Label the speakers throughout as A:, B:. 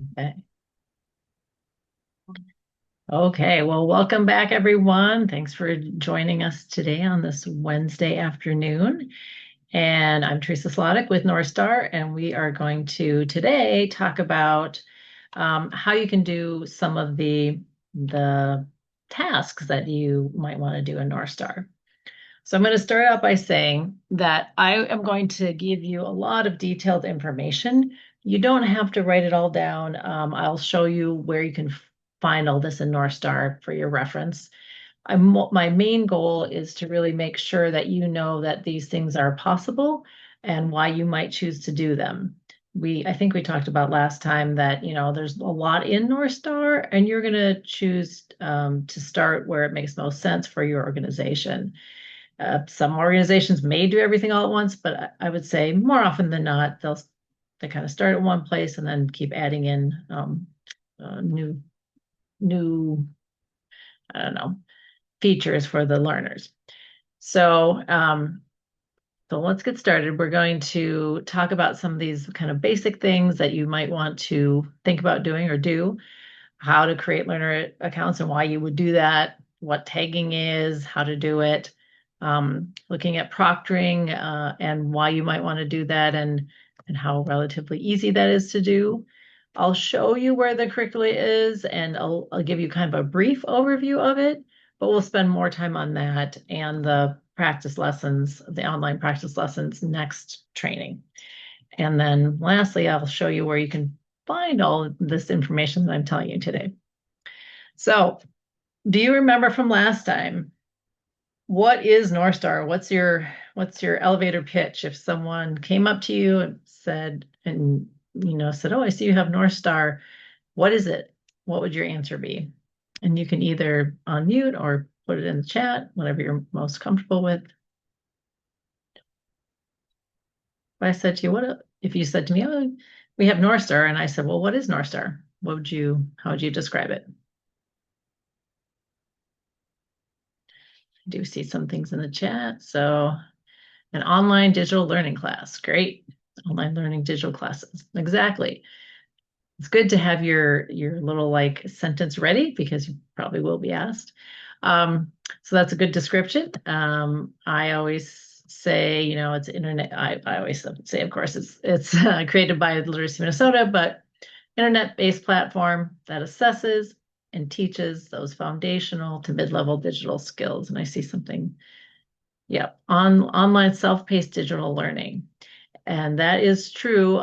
A: Okay. Okay, well, welcome back, everyone. Thanks for joining us today on this Wednesday afternoon. And I'm Teresa Slottick with Northstar, and we are going to today talk about how you can do some of the tasks that you might want to do in Northstar. So I'm going to start out by saying that I am going to give you a lot of detailed information. You don't have to write it all down. I'll show you where you can find all this in Northstar for your reference. My main goal is to really make sure that you know that these things are possible and why you might choose to do them. I think we talked about last time that, there's a lot in Northstar and you're going to choose to start where it makes most sense for your organization. Some organizations may do everything all at once, but I would say more often than not, they kind of start at one place and then keep adding in new I don't know features for the learners. So so let's get started. We're going to talk about some of these kind of basic things that you might want to think about doing or do, how to create learner accounts and why you would do that, what tagging is, how to do it, looking at proctoring and why you might want to do that and how relatively easy that is to do. I'll show you where the curricula is and I'll give you kind of a brief overview of it, but we'll spend more time on that and the practice lessons, the online practice lessons next training. And then lastly, I'll show you where you can find all of this information that I'm telling you today. So, do you remember from last time? What is Northstar? What's your elevator pitch? If someone came up to you and said, "Oh, I see you have Northstar. What is it?" What would your answer be? And you can either unmute or put it in the chat, whatever you're most comfortable with. If I said to you, if you said to me, "Oh, we have Northstar," and I said, "Well, what is Northstar?" How would you describe it? I do see some things in the chat. So, an online digital learning class. Great. Online learning digital classes. Exactly. It's good to have your little like sentence ready because you probably will be asked. So that's a good description. I always say, it's internet. I always say, of course, it's created by the University of Minnesota, but internet-based platform that assesses and teaches those foundational to mid-level digital skills. And I see something, yeah, online self-paced digital learning. And that is true.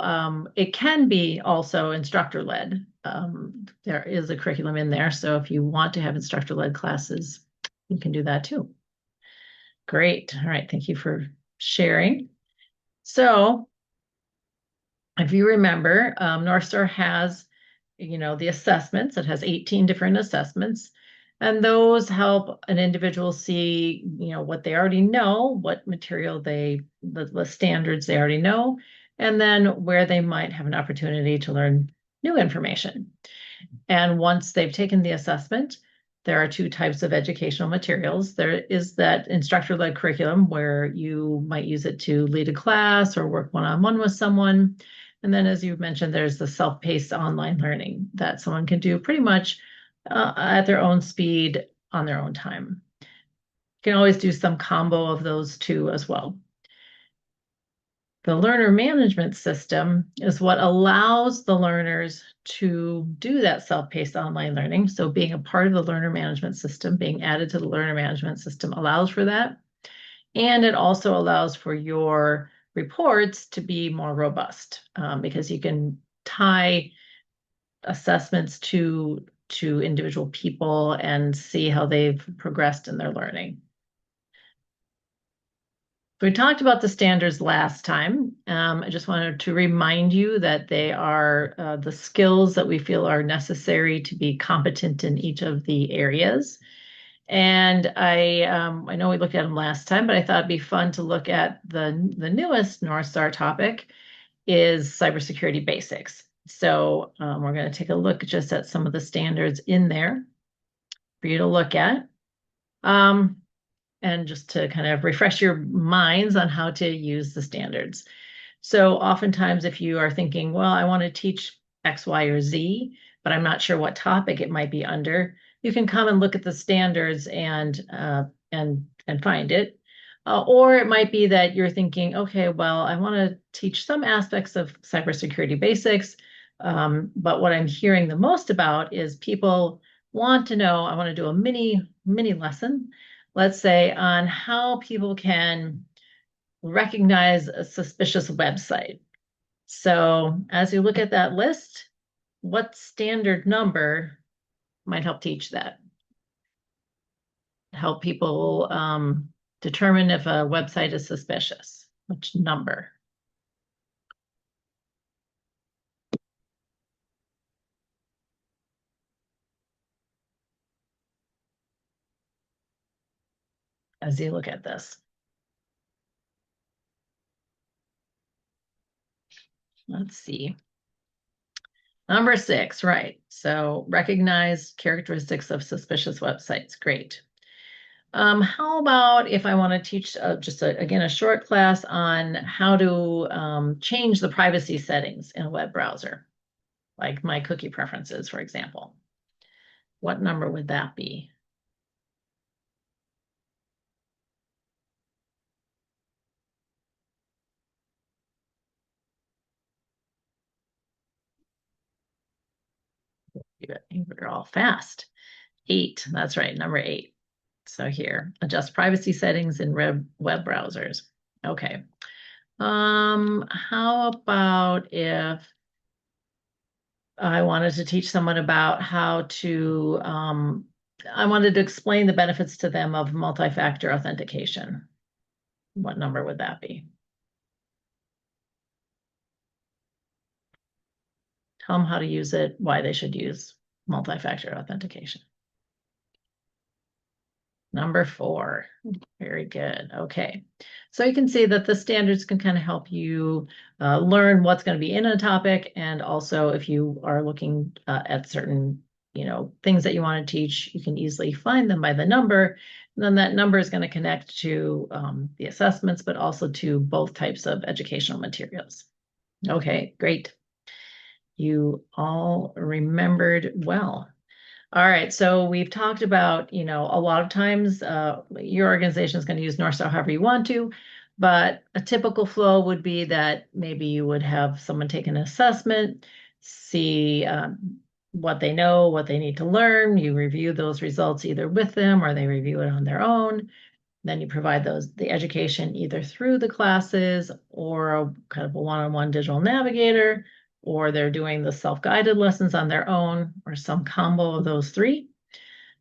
A: It can be also instructor-led. There is a curriculum in there. So if you want to have instructor-led classes, you can do that too. Great. All right. Thank you for sharing. So if you remember, Northstar has, the assessments. It has 18 different assessments. And those help an individual see, what they already know, what material the standards they already know, and then where they might have an opportunity to learn new information. And once they've taken the assessment, there are two types of educational materials. There is that instructor-led curriculum where you might use it to lead a class or work one-on-one with someone. And then, as you mentioned, there's the self-paced online learning that someone can do pretty much at their own speed on their own time. You can always do some combo of those two as well. The learner management system is what allows the learners to do that self-paced online learning. So being a part of the learner management system, being added to the learner management system allows for that. And it also allows for your reports to be more robust because you can tie assessments to individual people and see how they've progressed in their learning. We talked about the standards last time. I just wanted to remind you that they are the skills that we feel are necessary to be competent in each of the areas. And I know we looked at them last time, but I thought it'd be fun to look at the newest Northstar topic is cybersecurity basics. So we're going to take a look just at some of the standards in there for you to look at. And just to kind of refresh your minds on how to use the standards. So oftentimes if you are thinking, well, I want to teach X, Y, or Z, but I'm not sure what topic it might be under, you can come and look at the standards and find it. Or it might be that you're thinking, okay, well, I want to teach some aspects of cybersecurity basics, but what I'm hearing the most about is people want to know, I want to do a mini lesson, let's say, on how people can recognize a suspicious website. So as you look at that list, what standard number might help teach that? Help people determine if a website is suspicious. Which number? As you look at this. Let's see. Number 6, right. So recognize characteristics of suspicious websites. Great. How about if I want to teach again, a short class on how to change the privacy settings in a web browser, like my cookie preferences, for example. What number would that be? You're all fast. 8, that's right, number 8. So here, adjust privacy settings in web browsers. Okay. How about if I wanted to teach someone about how to, I wanted to explain the benefits to them of multi-factor authentication. What number would that be? Tell them how to use it, why they should use multi-factor authentication. Number 4. Very good. Okay. So you can see that the standards can kind of help you learn what's going to be in a topic. And also if you are looking at certain, things that you want to teach, you can easily find them by the number. And then that number is going to connect to the assessments, but also to both types of educational materials. Okay, great. You all remembered well. All right, so we've talked about, a lot of times your organization is going to use Northstar however you want to, but a typical flow would be that maybe you would have someone take an assessment, see what they know, what they need to learn. You review those results either with them or they review it on their own. Then you provide the education either through the classes or a kind of a one-on-one digital navigator, or they're doing the self-guided lessons on their own, or some combo of those 3.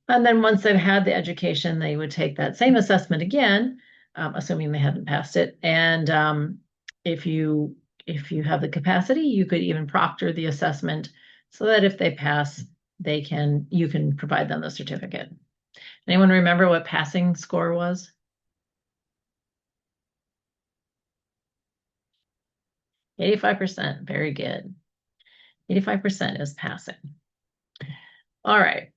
A: And then once they've had the education, they would take that same assessment again, assuming they hadn't passed it. And if you have the capacity, you could even proctor the assessment so that if they pass, you can provide them the certificate. Anyone remember what passing score was? 85%. Very good. 85% is passing. All right.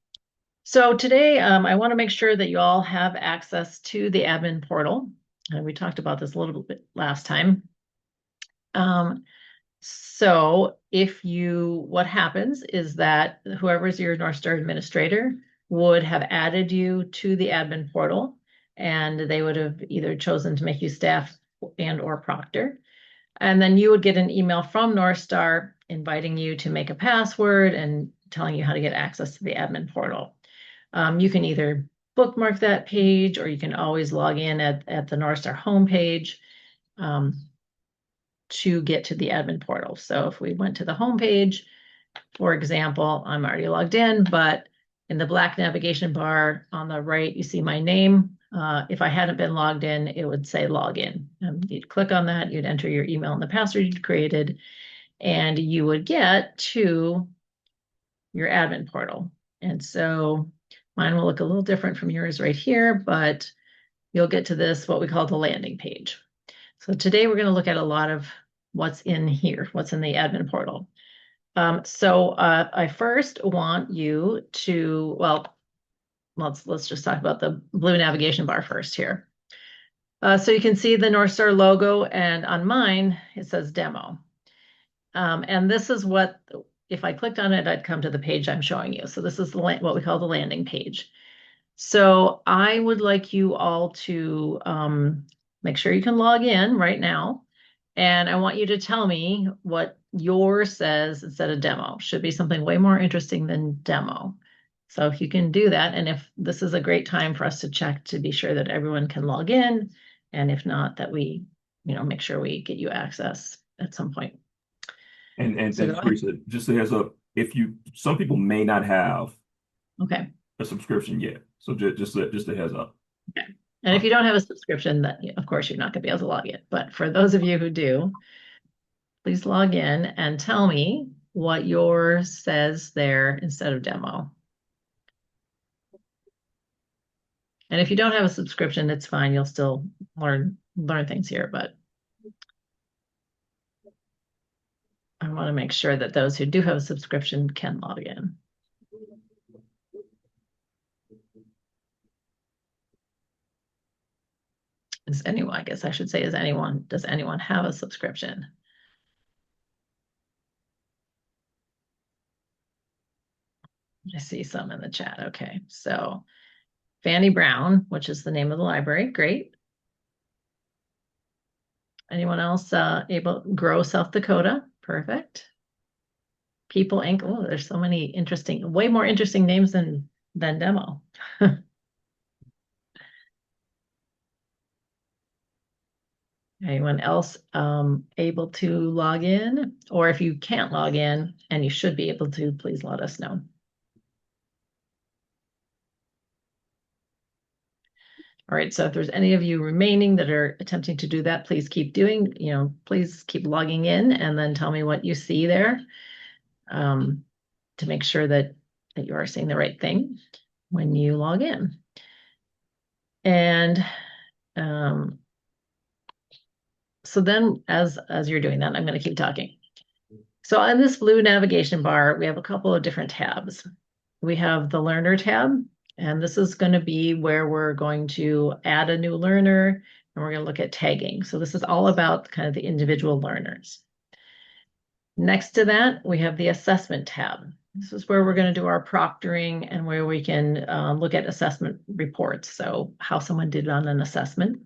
A: So today, I want to make sure that you all have access to the admin portal. And we talked about this a little bit last time. So what happens is that whoever's your Northstar administrator would have added you to the admin portal, and they would have either chosen to make you staff and or proctor. And then you would get an email from Northstar inviting you to make a password and telling you how to get access to the admin portal. You can either bookmark that page, or you can always log in at the Northstar homepage to get to the admin portal. So if we went to the homepage, for example, I'm already logged in, but in the black navigation bar on the right, you see my name. If I hadn't been logged in, it would say login. You'd click on that, you'd enter your email and the password you'd created, and you would get to your admin portal. And so mine will look a little different from yours right here, but you'll get to this, what we call the landing page. So today we're going to look at a lot of what's in here, what's in the admin portal. So I first want you to, well, let's just talk about the blue navigation bar first here. So you can see the Northstar logo, and on mine, it says demo. And this is what if I clicked on it, I'd come to the page I'm showing you. So this is what we call the landing page. So I would like you all to make sure you can log in right now. And I want you to tell me what yours says instead of demo. Should be something way more interesting than demo. So if you can do that, and if this is a great time for us to check to be sure that everyone can log in, and if not, that we, make sure we get you access at some point.
B: And
A: So go ahead.
B: Teresa, just a heads up, some people may not have
A: Okay.
B: a subscription yet. So just a heads up.
A: Okay. And if you don't have a subscription, that of course you're not going to be able to log in. But for those of you who do, please log in and tell me what yours says there instead of demo. And if you don't have a subscription, it's fine. You'll still learn things here, but I want to make sure that those who do have a subscription can log in. I guess I should say, does anyone have a subscription? I see some in the chat. Okay, so Fanny Brown, which is the name of the library. Great. Anyone else able Grow South Dakota? Perfect. People Inc. Oh, there's so many way more interesting names than demo. Anyone else able to log in? Or if you can't log in, and you should be able to, please let us know. All right, so if there's any of you remaining that are attempting to do that, please keep please keep logging in and then tell me what you see there to make sure that you are seeing the right thing when you log in. And so then as you're doing that, I'm going to keep talking. So on this blue navigation bar, we have a couple of different tabs. We have the Learner tab, and this is going to be where we're going to add a new learner, and we're going to look at tagging. So this is all about kind of the individual learners. Next to that, we have the Assessment tab. This is where we're going to do our proctoring and where we can look at assessment reports. So how someone did on an assessment.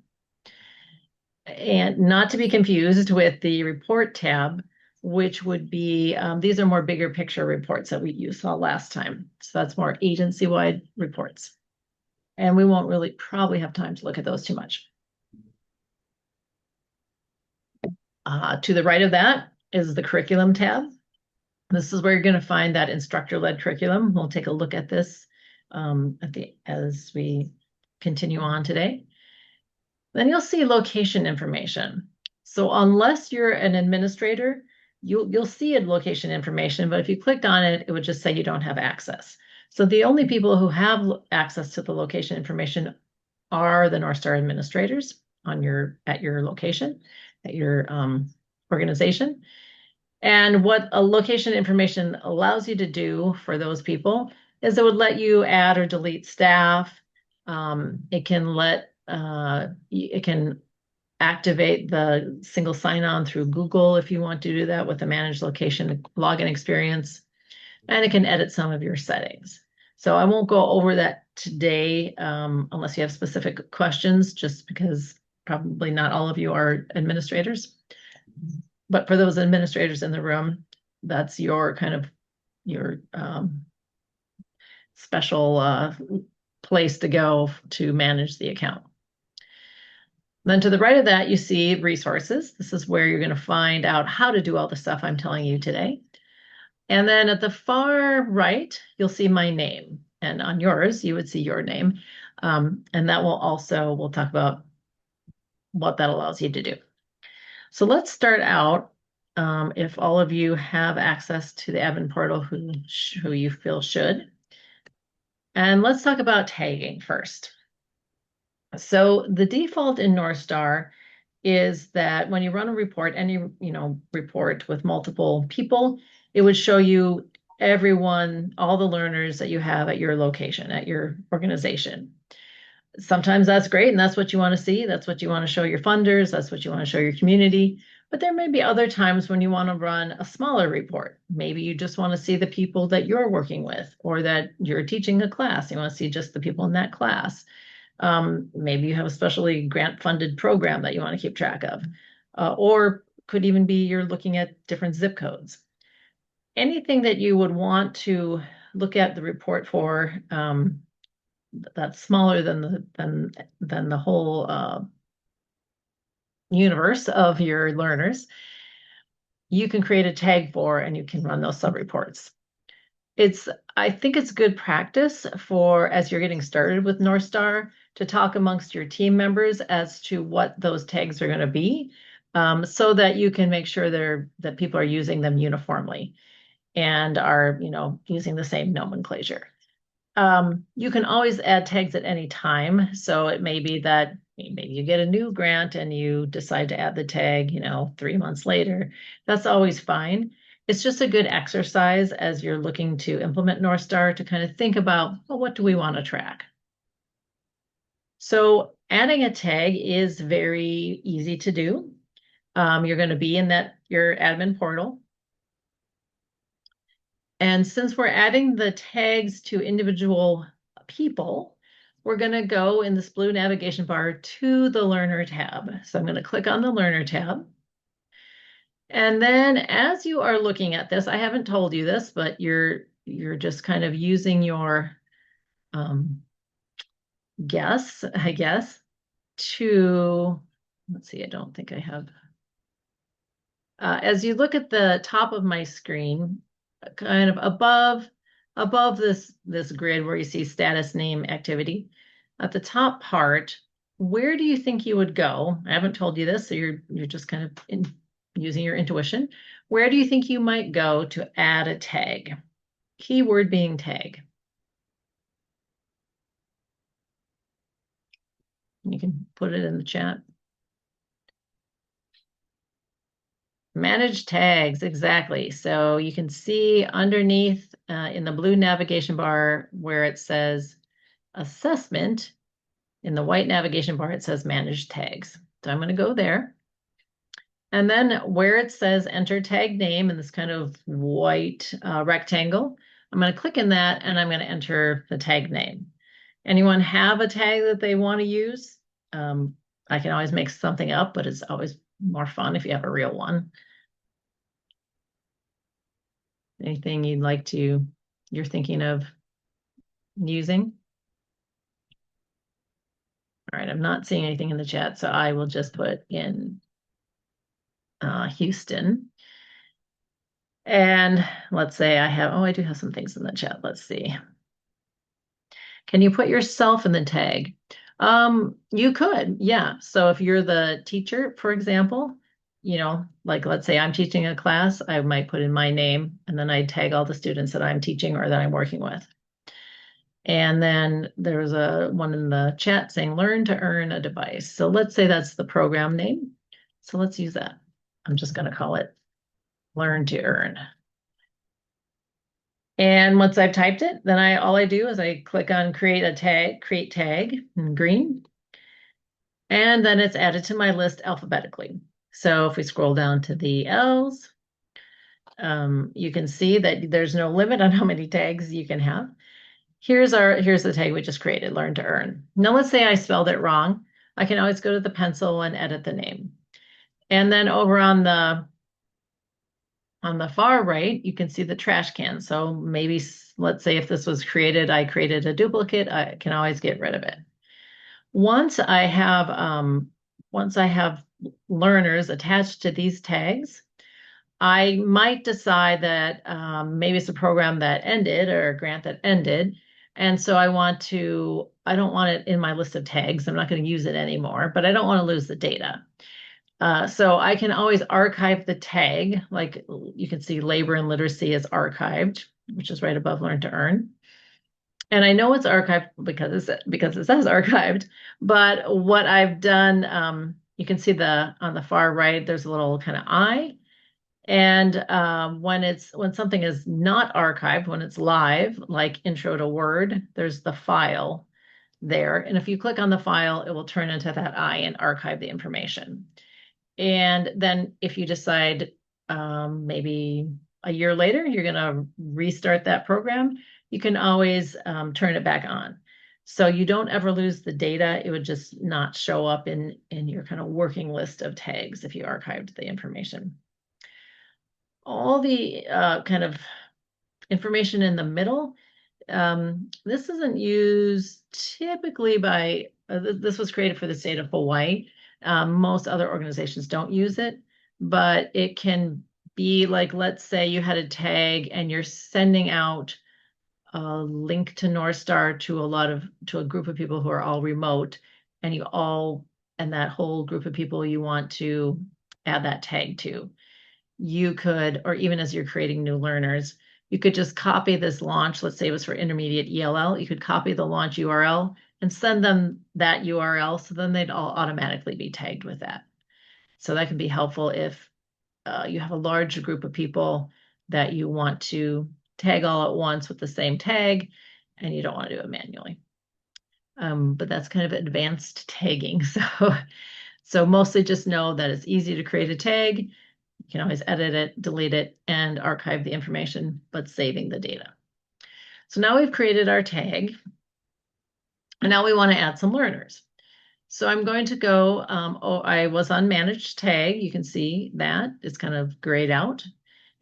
A: And not to be confused with the Report tab, which would be, these are more bigger picture reports that you saw last time. So that's more agency-wide reports. And we won't really probably have time to look at those too much. To the right of that is the Curriculum tab. This is where you're going to find that instructor-led curriculum. We'll take a look at this as we continue on today. Then you'll see location information. So unless you're an administrator, you'll see location information, but if you clicked on it, it would just say you don't have access. So the only people who have access to the location information are the Northstar administrators at your location, at your organization. And what a location information allows you to do for those people is it would let you add or delete staff. It can activate the single sign-on through Google if you want to do that with a managed location login experience, and it can edit some of your settings. So I won't go over that today unless you have specific questions, just because probably not all of you are administrators. But for those administrators in the room, that's your kind of your special place to go to manage the account. Then to the right of that, you see resources. This is where you're going to find out how to do all the stuff I'm telling you today. And then at the far right, you'll see my name. And on yours, you would see your name. And that we'll talk about what that allows you to do. So let's start out, if all of you have access to the admin portal who you feel should. And let's talk about tagging first. So the default in Northstar is that when you run a report, any report with multiple people, it would show you all the learners that you have at your location, at your organization. Sometimes that's great, and that's what you want to see. That's what you want to show your funders. That's what you want to show your community. But there may be other times when you want to run a smaller report. Maybe you just want to see the people that you're working with or that you're teaching a class. You want to see just the people in that class. Maybe you have a specially grant funded program that you want to keep track of, or could even be you're looking at different zip codes. Anything that you would want to look at the report for, that's smaller than the whole universe of your learners, you can create a tag for and you can run those sub-reports. I think it's good practice for as you're getting started with Northstar to talk amongst your team members as to what those tags are going to be, so that you can make sure that people are using them uniformly and are, using the same nomenclature. You can always add tags at any time. So it may be that maybe you get a new grant and you decide to add the tag, 3 months later. That's always fine. It's just a good exercise as you're looking to implement Northstar to kind of think about, well, what do we want to track? So adding a tag is very easy to do. You're going to be in your admin portal. And since we're adding the tags to individual people, we're going to go in this blue navigation bar to the Learner tab. So I'm going to click on the Learner tab. And then as you are looking at this, I haven't told you this, but you're just kind of using your guess, I guess, to, let's see, I don't think I have. As you look at the top of my screen, kind of above this grid where you see status, name, activity, at the top part, where do you think you would go? I haven't told you this, so you're just kind of using your intuition. Where do you think you might go to add a tag? Keyword being tag. You can put it in the chat. Manage tags, exactly. So you can see underneath in the blue navigation bar where it says assessment, in the white navigation bar, it says manage tags. So I'm going to go there. And then where it says enter tag name in this kind of white rectangle, I'm going to click in that and I'm going to enter the tag name. Anyone have a tag that they want to use? I can always make something up, but it's always more fun if you have a real one. Anything you're thinking of using? All right, I'm not seeing anything in the chat, so I will just put in Houston. And let's say I do have some things in the chat. Let's see. Can you put yourself in the tag? You could, yeah. So if you're the teacher, for example, like let's say I'm teaching a class, I might put in my name and then I tag all the students that I'm teaching or that I'm working with. And then there's one in the chat saying learn to earn a device. So let's say that's the program name. So let's use that. I'm just going to call it learn to earn. And once I've typed it, then all I do is I click on create tag in green, and then it's added to my list alphabetically. So if we scroll down to the L's, you can see that there's no limit on how many tags you can have. Here's the tag we just created, learn to earn. Now let's say I spelled it wrong. I can always go to the pencil and edit the name. And then over on the far right, you can see the trash can. So maybe let's say if this was created, I created a duplicate, I can always get rid of it. Once I have learners attached to these tags, I might decide that maybe it's a program that ended or a grant that ended. And so I don't want it in my list of tags. I'm not going to use it anymore, but I don't want to lose the data. So I can always archive the tag, like you can see labor and literacy is archived, which is right above learn to earn. And I know it's archived because it says archived, but what I've done, you can see on the far right, there's a little kind of eye. And when something is not archived, when it's live, like Intro to Word, there's the file there. And if you click on the file, it will turn into that eye and archive the information. And then if you decide maybe a year later you're going to restart that program, you can always turn it back on. So you don't ever lose the data. It would just not show up in your kind of working list of tags if you archived the information. All the kind of information in the middle, this isn't used typically by, this was created for the state of Hawaii. Most other organizations don't use it, but it can be like, let's say you had a tag and you're sending out a link to Northstar to a group of people who are all remote, and and that whole group of people you want to add that tag to. You could, or even as you're creating new learners, you could just copy this launch. Let's say it was for intermediate ELL. You could copy the launch URL and send them that URL. So then they'd all automatically be tagged with that. So that can be helpful if you have a large group of people that you want to tag all at once with the same tag and you don't want to do it manually. But that's kind of advanced tagging. So mostly just know that it's easy to create a tag. You can always edit it, delete it, and archive the information, but saving the data. So now we've created our tag, and now we want to add some learners. So I'm going to go, I was on managed tag. You can see that it's kind of grayed out.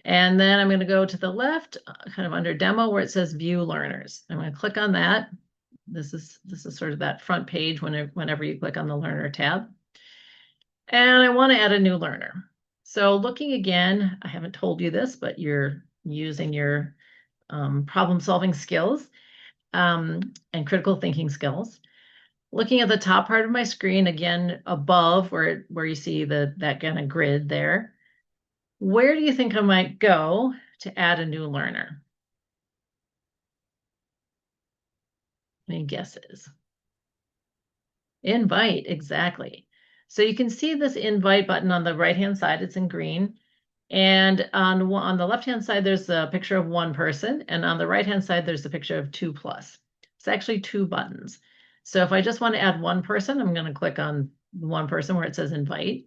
A: And then I'm going to go to the left, kind of under demo where it says view learners. I'm going to click on that. This is sort of that front page whenever you click on the learner tab. And I want to add a new learner. So looking again, I haven't told you this, but you're using your problem solving skills and critical thinking skills. Looking at the top part of my screen, again, above where you see that kind of grid there, where do you think I might go to add a new learner? Any guesses? Invite, exactly. So you can see this invite button on the right-hand side, it's in green. And on the left-hand side, there's a picture of one person, and on the right-hand side, there's a picture of 2+. It's actually two buttons. So if I just want to add one person, I'm going to click on one person where it says invite.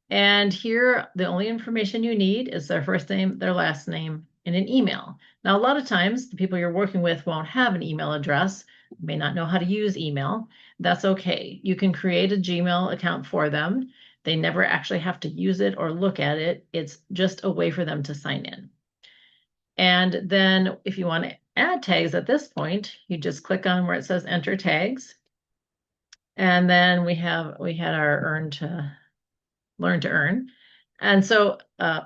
A: And here, the only information you need is their first name, their last name, and an email. Now, a lot of times, the people you're working with won't have an email address, may not know how to use email. That's okay. You can create a Gmail account for them. They never actually have to use it or look at it. It's just a way for them to sign in. And then if you want to add tags at this point, you just click on where it says enter tags. And then we had our learn to earn. And so I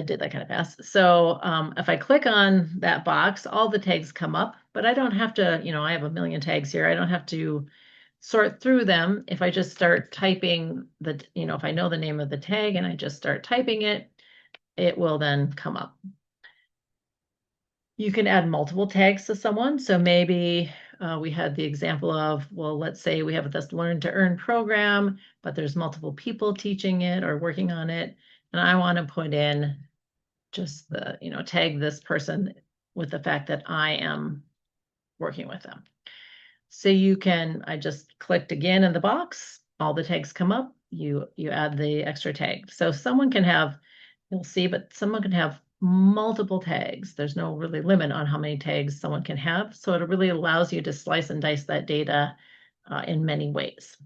A: did that kind of fast. So if I click on that box, all the tags come up, but I don't have to, I have a million tags here. I don't have to sort through them. If I just start typing if I know the name of the tag and I just start typing it, it will then come up. You can add multiple tags to someone. So maybe we had the example of, well, let's say we have this learn to earn program, but there's multiple people teaching it or working on it. And I want to put in just tag this person with the fact that I am working with them. So I just clicked again in the box, all the tags come up, you add the extra tag. So someone can have, you'll see, but someone can have multiple tags. There's no really limit on how many tags someone can have. So it really allows you to slice and dice that data in many ways.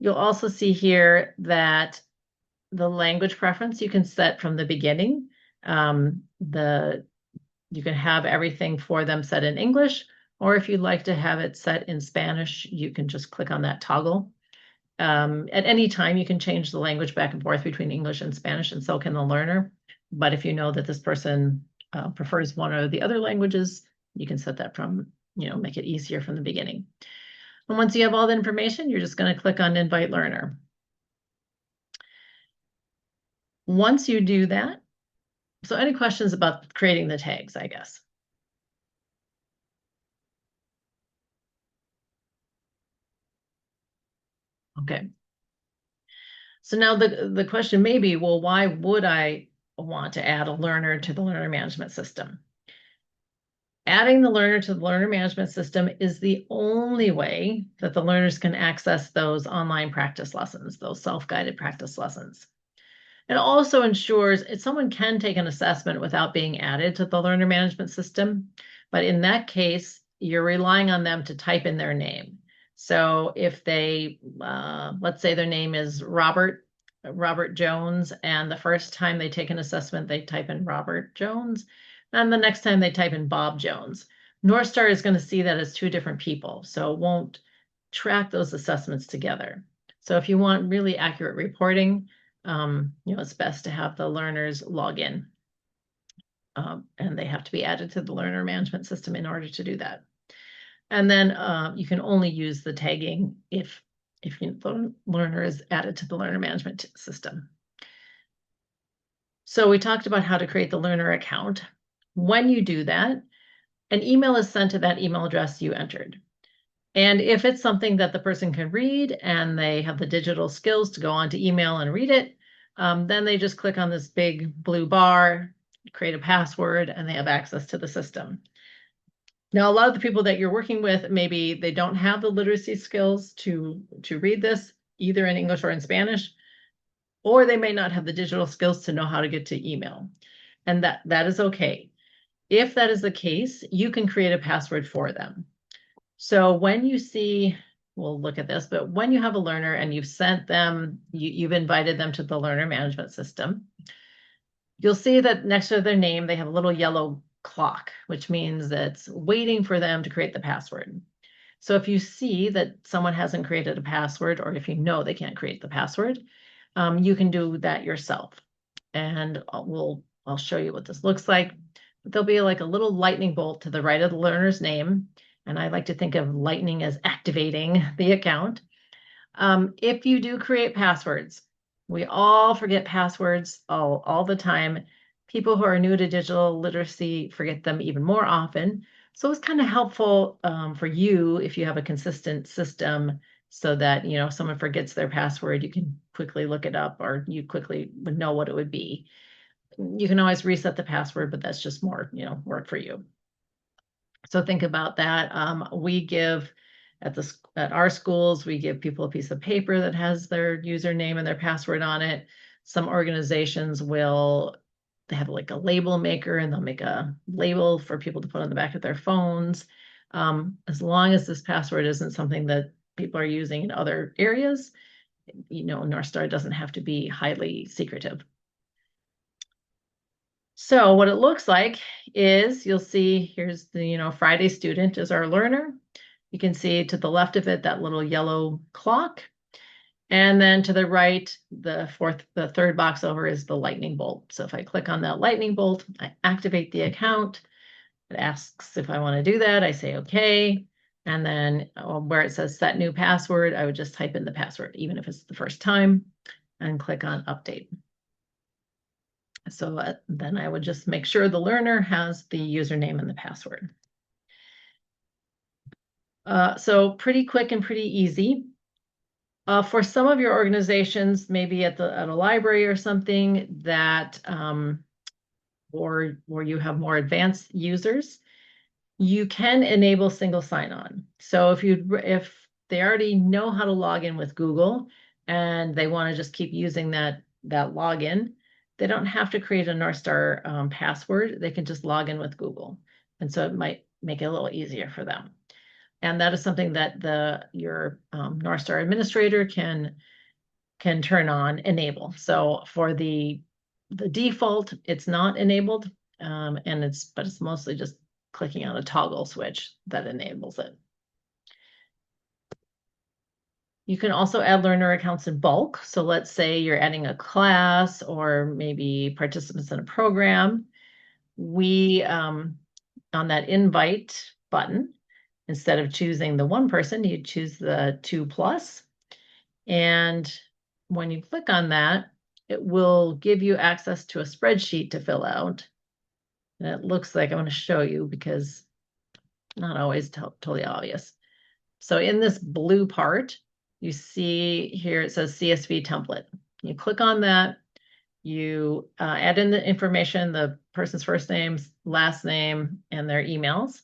A: You'll also see here that the language preference you can set from the beginning. You can have everything for them set in English, or if you'd like to have it set in Spanish, you can just click on that toggle. At any time, you can change the language back and forth between English and Spanish, and so can the learner. But if you know that this person prefers one or the other languages, you can set that make it easier from the beginning. And once you have all the information, you're just going to click on Invite Learner. Once you do that, so any questions about creating the tags, I guess? Okay. So now the question may be, well, why would I want to add a learner to the learner management system? Adding the learner to the learner management system is the only way that the learners can access those online practice lessons, those self-guided practice lessons. It also ensures someone can take an assessment without being added to the learner management system, but in that case, you're relying on them to type in their name. So if they, let's say their name is Robert Jones, and the first time they take an assessment, they type in Robert Jones, and the next time they type in Bob Jones. Northstar is going to see that as two different people, so it won't track those assessments together. So if you want really accurate reporting, it's best to have the learners log in. And they have to be added to the learner management system in order to do that. And then you can only use the tagging if the learner is added to the learner management system. So we talked about how to create the learner account. When you do that, an email is sent to that email address you entered. And if it's something that the person can read and they have the digital skills to go on to email and read it, then they just click on this big blue bar, create a password, and they have access to the system. Now, a lot of the people that you're working with, maybe they don't have the literacy skills to read this, either in English or in Spanish, or they may not have the digital skills to know how to get to email. And that is okay. If that is the case, you can create a password for them. So when you see, we'll look at this, but when you have a learner and you've sent them, you've invited them to the learner management system, you'll see that next to their name, they have a little yellow clock, which means it's waiting for them to create the password. So if you see that someone hasn't created a password, or if you know they can't create the password, you can do that yourself. And I'll show you what this looks like. There'll be like a little lightning bolt to the right of the learner's name. And I like to think of lightning as activating the account. If you do create passwords, we all forget passwords all the time. People who are new to digital literacy forget them even more often. So it's kind of helpful for you if you have a consistent system so that, if someone forgets their password, you can quickly look it up or you quickly would know what it would be. You can always reset the password, but that's just more, work for you. So think about that. We give at our schools, we give people a piece of paper that has their username and their password on it. Some organizations they have like a label maker and they'll make a label for people to put on the back of their phones. As long as this password isn't something that people are using in other areas, Northstar doesn't have to be highly secretive. So what it looks like is you'll see here's the, Friday student is our learner. You can see to the left of it, that little yellow clock. And then to the right, the third box over is the lightning bolt. So if I click on that lightning bolt, I activate the account. It asks if I want to do that. I say, okay. And then where it says set new password, I would just type in the password, even if it's the first time, and click on update. So then I would just make sure the learner has the username and the password. So pretty quick and pretty easy. For some of your organizations, maybe at a library or something that, or where you have more advanced users, you can enable single sign-on. So if they already know how to log in with Google and they want to just keep using that login, they don't have to create a Northstar password. They can just log in with Google. And so it might make it a little easier for them. And that is something that your Northstar administrator can turn on, enable. So for the default, it's not enabled, but it's mostly just clicking on a toggle switch that enables it. You can also add learner accounts in bulk. So let's say you're adding a class or maybe participants in a program. We, on that invite button, instead of choosing the one person, you choose the 2+. And when you click on that, it will give you access to a spreadsheet to fill out. And it looks like I'm going to show you because not always totally obvious. So in this blue part, you see here it says CSV template. You click on that, you add in the information, the person's first names, last name, and their emails.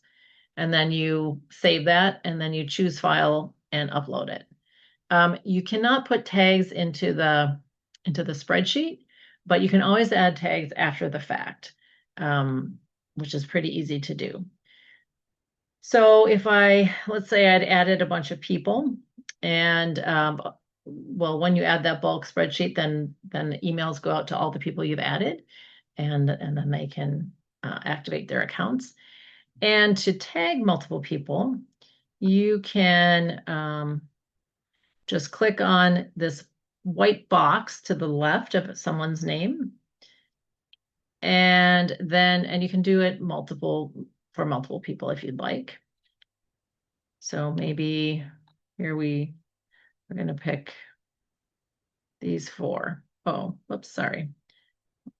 A: And then you save that, and then you choose file and upload it. You cannot put tags into the spreadsheet, but you can always add tags after the fact, which is pretty easy to do. So if let's say I'd added a bunch of people, and well, when you add that bulk spreadsheet, then emails go out to all the people you've added, and then they can activate their accounts. And to tag multiple people, you can just click on this white box to the left of someone's name. And you can do it for multiple people if you'd like. So maybe here we're going to pick these four. Oh, whoops, sorry.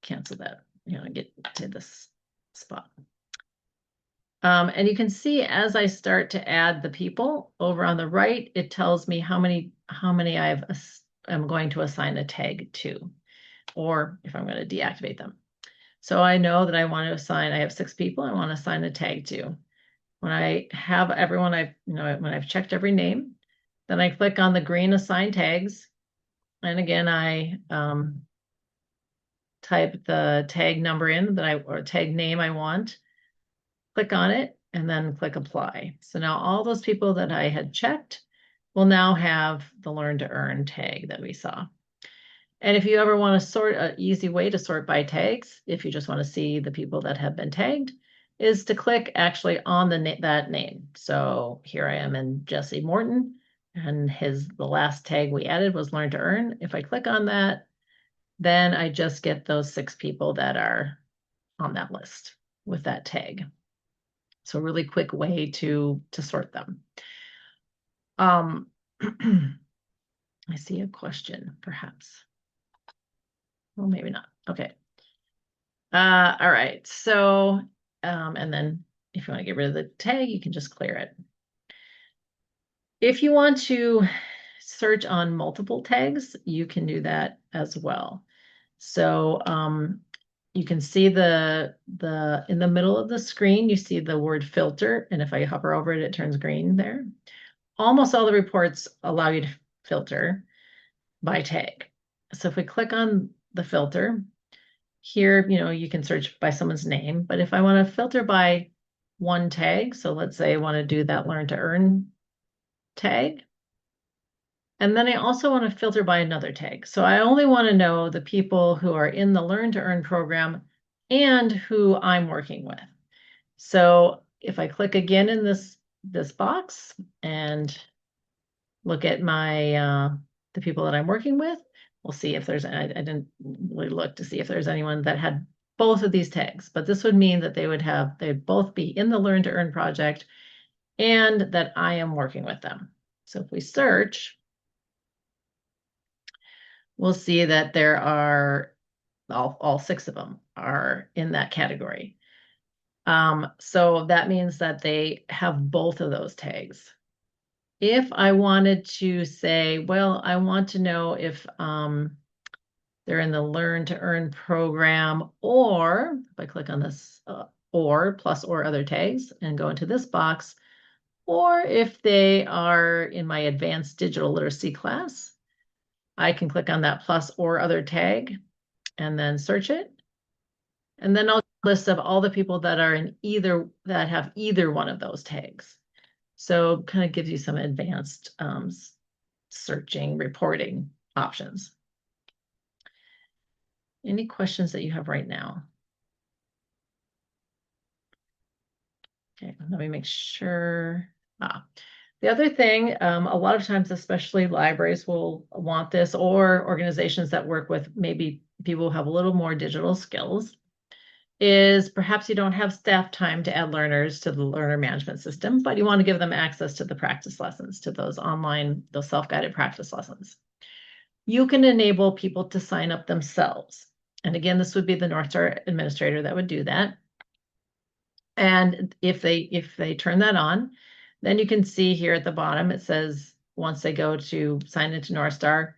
A: Cancel that. Get to this spot. And you can see as I start to add the people over on the right, it tells me how many I'm going to assign a tag to, or if I'm going to deactivate them. So I know that I have 6 people I want to assign a tag to. When I have everyone, when I've checked every name, then I click on the green assign tags. And again, I type the tag number in or tag name I want, click on it, and then click apply. So now all those people that I had checked will now have the learn to earn tag that we saw. And if you ever want to sort, an easy way to sort by tags, if you just want to see the people that have been tagged, is to click actually on that name. So here I am in Jesse Morton, and the last tag we added was learn to earn. If I click on that, then I just get those 6 people that are on that list with that tag. So a really quick way to sort them. I see a question, perhaps. Well, maybe not. Okay. All right. So, and then if you want to get rid of the tag, you can just clear it. If you want to search on multiple tags, you can do that as well. So, you can see in the middle of the screen, you see the word filter. And if I hover over it, it turns green there. Almost all the reports allow you to filter by tag. So if we click on the filter, here, you can search by someone's name, but if I want to filter by one tag, so let's say I want to do that learn to earn tag, and then I also want to filter by another tag. So I only want to know the people who are in the learn to earn program and who I'm working with. So if I click again in this box and look at the people that I'm working with, we'll see if I didn't really look to see if there's anyone that had both of these tags, but this would mean that they'd both be in the Learn to Earn project and that I am working with them. So if we search, we'll see that there are all 6 of them are in that category. So that means that they have both of those tags. If I wanted to say, well, I want to know if they're in the Learn to Earn program, or if I click on this or plus or other tags and go into this box, or if they are in my advanced digital literacy class, I can click on that plus or other tag and then search it. And then I'll get a list of all the people that are that have either one of those tags. So kind of gives you some advanced searching, reporting options. Any questions that you have right now? Okay, let me make sure. The other thing, a lot of times, especially libraries will want this, or organizations that work with maybe people who have a little more digital skills, is perhaps you don't have staff time to add learners to the learner management system, but you want to give them access to the practice lessons, to those self-guided practice lessons. You can enable people to sign up themselves. And again, this would be the Northstar administrator that would do that. And if they turn that on, then you can see here at the bottom, it says once they go to sign into Northstar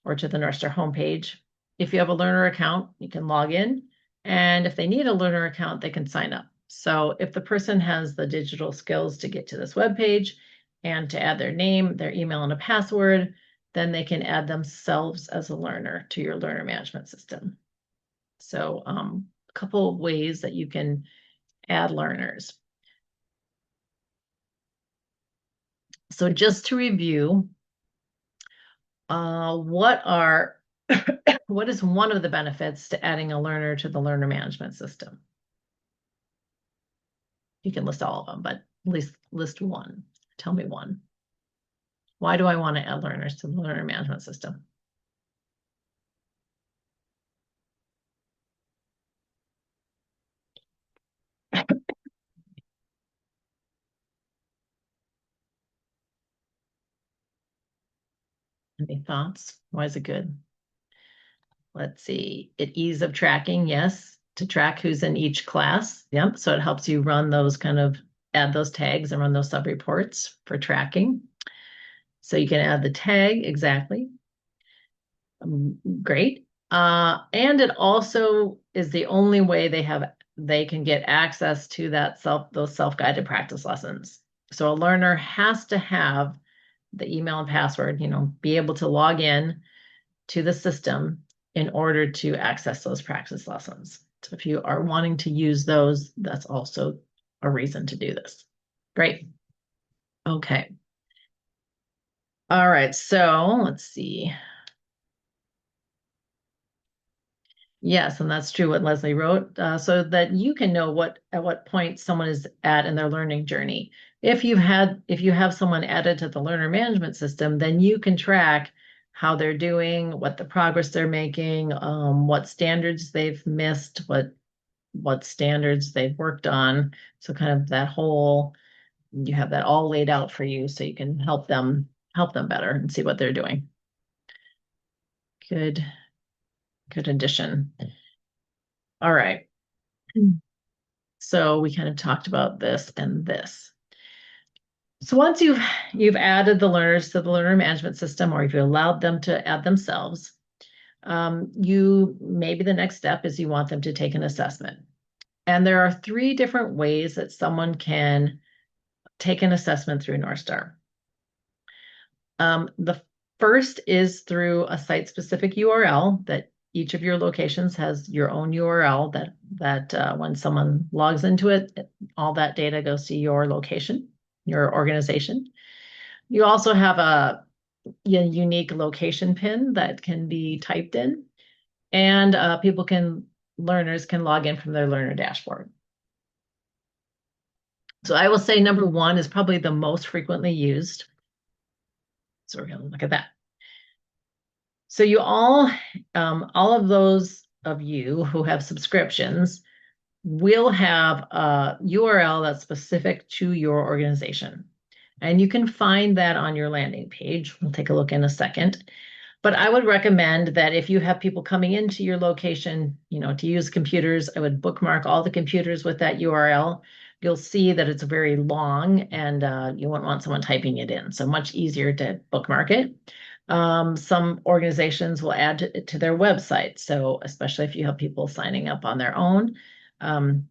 A: or to the Northstar homepage, if you have a learner account, you can log in And if they need a learner account, they can sign up. So if the person has the digital skills to get to this web page and to add their name, their email, and a password, then they can add themselves as a learner to your learner management system. So a couple of ways that you can add learners. So just to review, what is one of the benefits to adding a learner to the learner management system? You can list all of them, but at least list one. Tell me one. Why do I want to add learners to the learner management system? Any thoughts? Why is it good? Let's see. Ease of tracking, yes, to track who's in each class. Yep. So it helps you run those add those tags and run those sub-reports for tracking. So you can add the tag, exactly. Great. And it also is the only way they can get access to those self-guided practice lessons. So a learner has to have the email and password, be able to log in to the system in order to access those practice lessons. So if you are wanting to use those, that's also a reason to do this. Great. Okay. All right. So let's see. Yes, and that's true what Leslie wrote, so that you can know at what point someone is at in their learning journey. If you have someone added to the learner management system, then you can track how they're doing, what the progress they're making, what standards they've missed, what standards they've worked on. So kind of you have that all laid out for you, so you can help them better and see what they're doing. Good addition. All right. So we kind of talked about this and this. So once you've added the learners to the learner management system, or if you allowed them to add themselves, maybe the next step is you want them to take an assessment. And there are 3 different ways that someone can take an assessment through Northstar. The first is through a site-specific URL that each of your locations has your own URL that when someone logs into it, all that data goes to your location, your organization. You also have a unique location pin that can be typed in, and learners can log in from their learner dashboard. So I will say number 1 is probably the most frequently used. So we're going to look at that. So all of those of you who have subscriptions will have a URL that's specific to your organization. And you can find that on your landing page. We'll take a look in a second. But I would recommend that if you have people coming into your location, to use computers, I would bookmark all the computers with that URL. You'll see that it's very long, and you won't want someone typing it in. So much easier to bookmark it. Some organizations will add it to their website. So especially if you have people signing up on their own,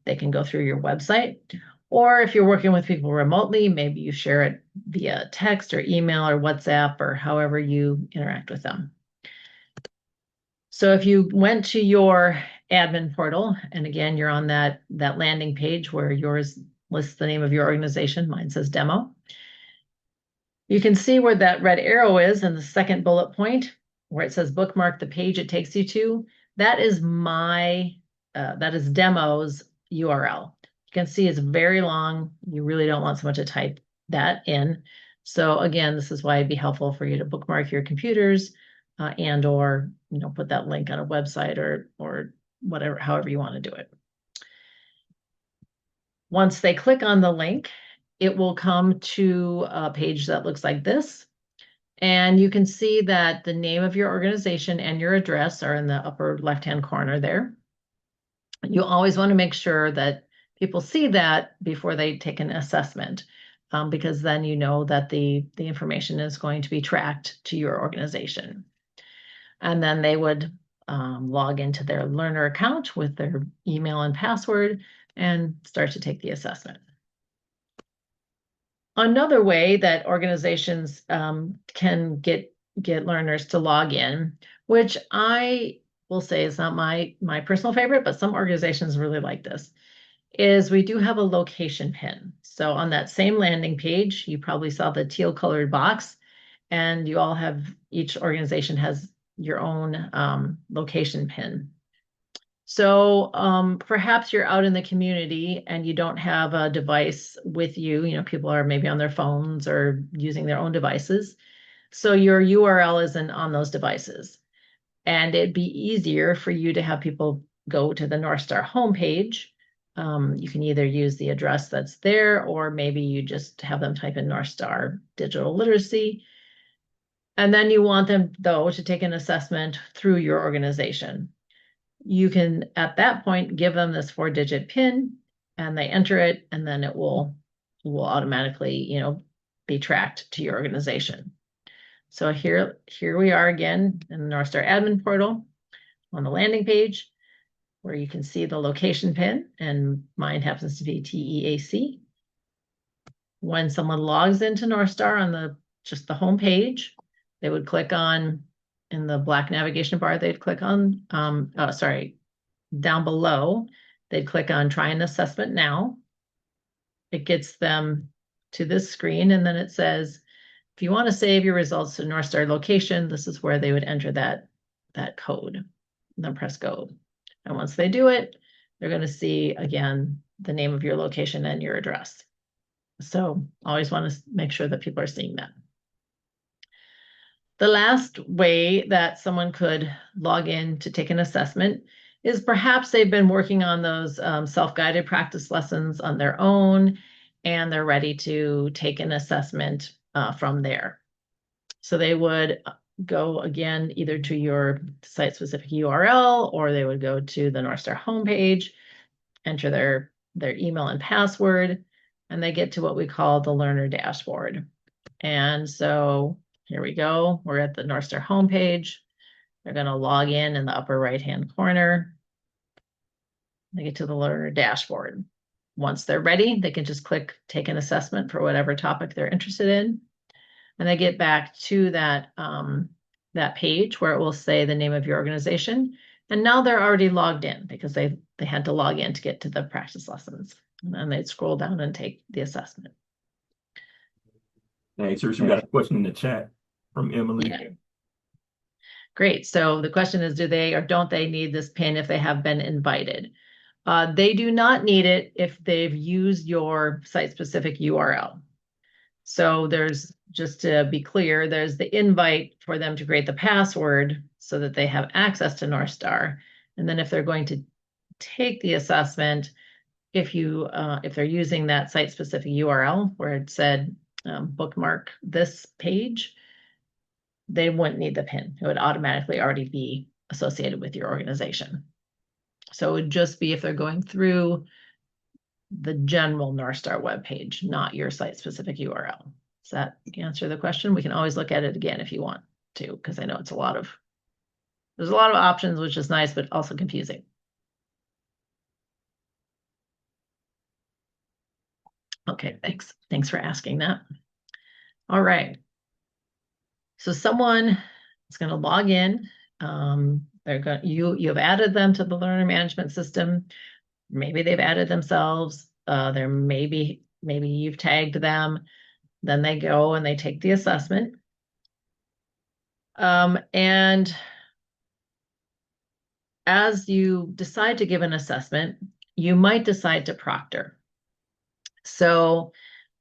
A: they can go through your website. Or if you're working with people remotely, maybe you share it via text or email or WhatsApp or however you interact with them. So if you went to your admin portal, and again, you're on that landing page where yours lists the name of your organization, mine says demo. You can see where that red arrow is in the second bullet point, where it says bookmark the page it takes you to. That is demo's URL. You can see it's very long. You really don't want someone to type that in. So again, this is why it'd be helpful for you to bookmark your computers or put that link on a website or whatever, however you want to do it. Once they click on the link, it will come to a page that looks like this. And you can see that the name of your organization and your address are in the upper left-hand corner there. You always want to make sure that people see that before they take an assessment, because then you know that the information is going to be tracked to your organization. And then they would log into their learner account with their email and password and start to take the assessment. Another way that organizations can get learners to log in, which I will say is not my personal favorite, but some organizations really like this, is we do have a location pin. So on that same landing page, you probably saw the teal colored box, and you all have, each organization has your own location pin. So perhaps you're out in the community and you don't have a device with you. You know, people are maybe on their phones or using their own devices. So your URL isn't on those devices. And it'd be easier for you to have people go to the Northstar homepage. You can either use the address that's there, or maybe you just have them type in Northstar digital literacy. And then you want them, though, to take an assessment through your organization. You can, at that point, give them this 4-digit PIN and they enter it, and then it will automatically, be tracked to your organization. So here we are again in the Northstar admin portal on the landing page where you can see the location PIN, and mine happens to be TEAC. When someone logs into Northstar on just the home page, they would click on, in the black navigation bar, they'd click on, down below, they'd click on Try an Assessment Now. It gets them to this screen, and then it says, if you want to save your results to Northstar location, this is where they would enter that code, and then press go. And once they do it, they're going to see, again, the name of your location and your address. So always want to make sure that people are seeing that. The last way that someone could log in to take an assessment is perhaps they've been working on those self-guided practice lessons on their own, and they're ready to take an assessment from there. So they would go again either to your site-specific URL, or they would go to the Northstar homepage, enter their email and password, and they get to what we call the learner dashboard. And so here we go. We're at the Northstar homepage. They're going to log in the upper right-hand corner. They get to the learner dashboard. Once they're ready, they can just click Take an Assessment for whatever topic they're interested in. And they get back to that page where it will say the name of your organization. And now they're already logged in because they had to log in to get to the practice lessons. And then they'd scroll down and take the assessment.
B: Thanks, Serge. We got a question in the chat from Emily.
A: Yeah. Great. So the question is, do they or don't they need this PIN if they have been invited? They do not need it if they've used your site-specific URL. So there's, just to be clear, there's the invite for them to create the password so that they have access to Northstar. And then if they're going to take the assessment, if they're using that site-specific URL where it said bookmark this page, they wouldn't need the PIN. It would automatically already be associated with your organization. So it would just be if they're going through the general Northstar webpage, not your site-specific URL. Does that answer the question? We can always look at it again if you want to, because I know there's a lot of options, which is nice, but also confusing. Okay, thanks. Thanks for asking that. All right. So someone is going to log in. You have added them to the learner management system. Maybe they've added themselves. Maybe you've tagged them. Then they go and they take the assessment. And as you decide to give an assessment, you might decide to proctor. So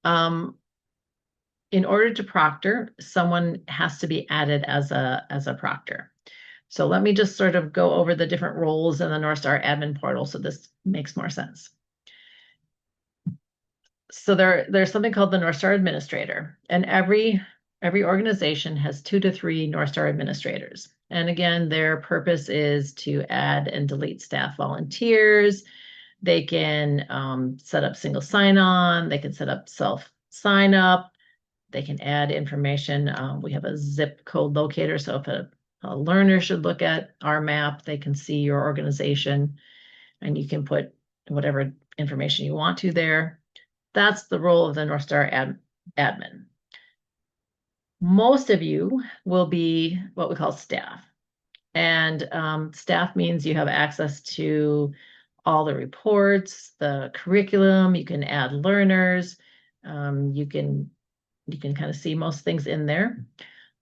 A: in order to proctor, someone has to be added as a proctor. So let me just sort of go over the different roles in the Northstar admin portal so this makes more sense. So there's something called the Northstar administrator, and every organization has 2 to 3 Northstar administrators. And again, their purpose is to add and delete staff volunteers. They can set up single sign-on. They can set up self sign-up. They can add information. We have a zip code locator. So if a Learners should look at our map. They can see your organization, and you can put whatever information you want to there. That's the role of the Northstar admin. Most of you will be what we call staff. And staff means you have access to all the reports, the curriculum, you can add learners, you can kind of see most things in there,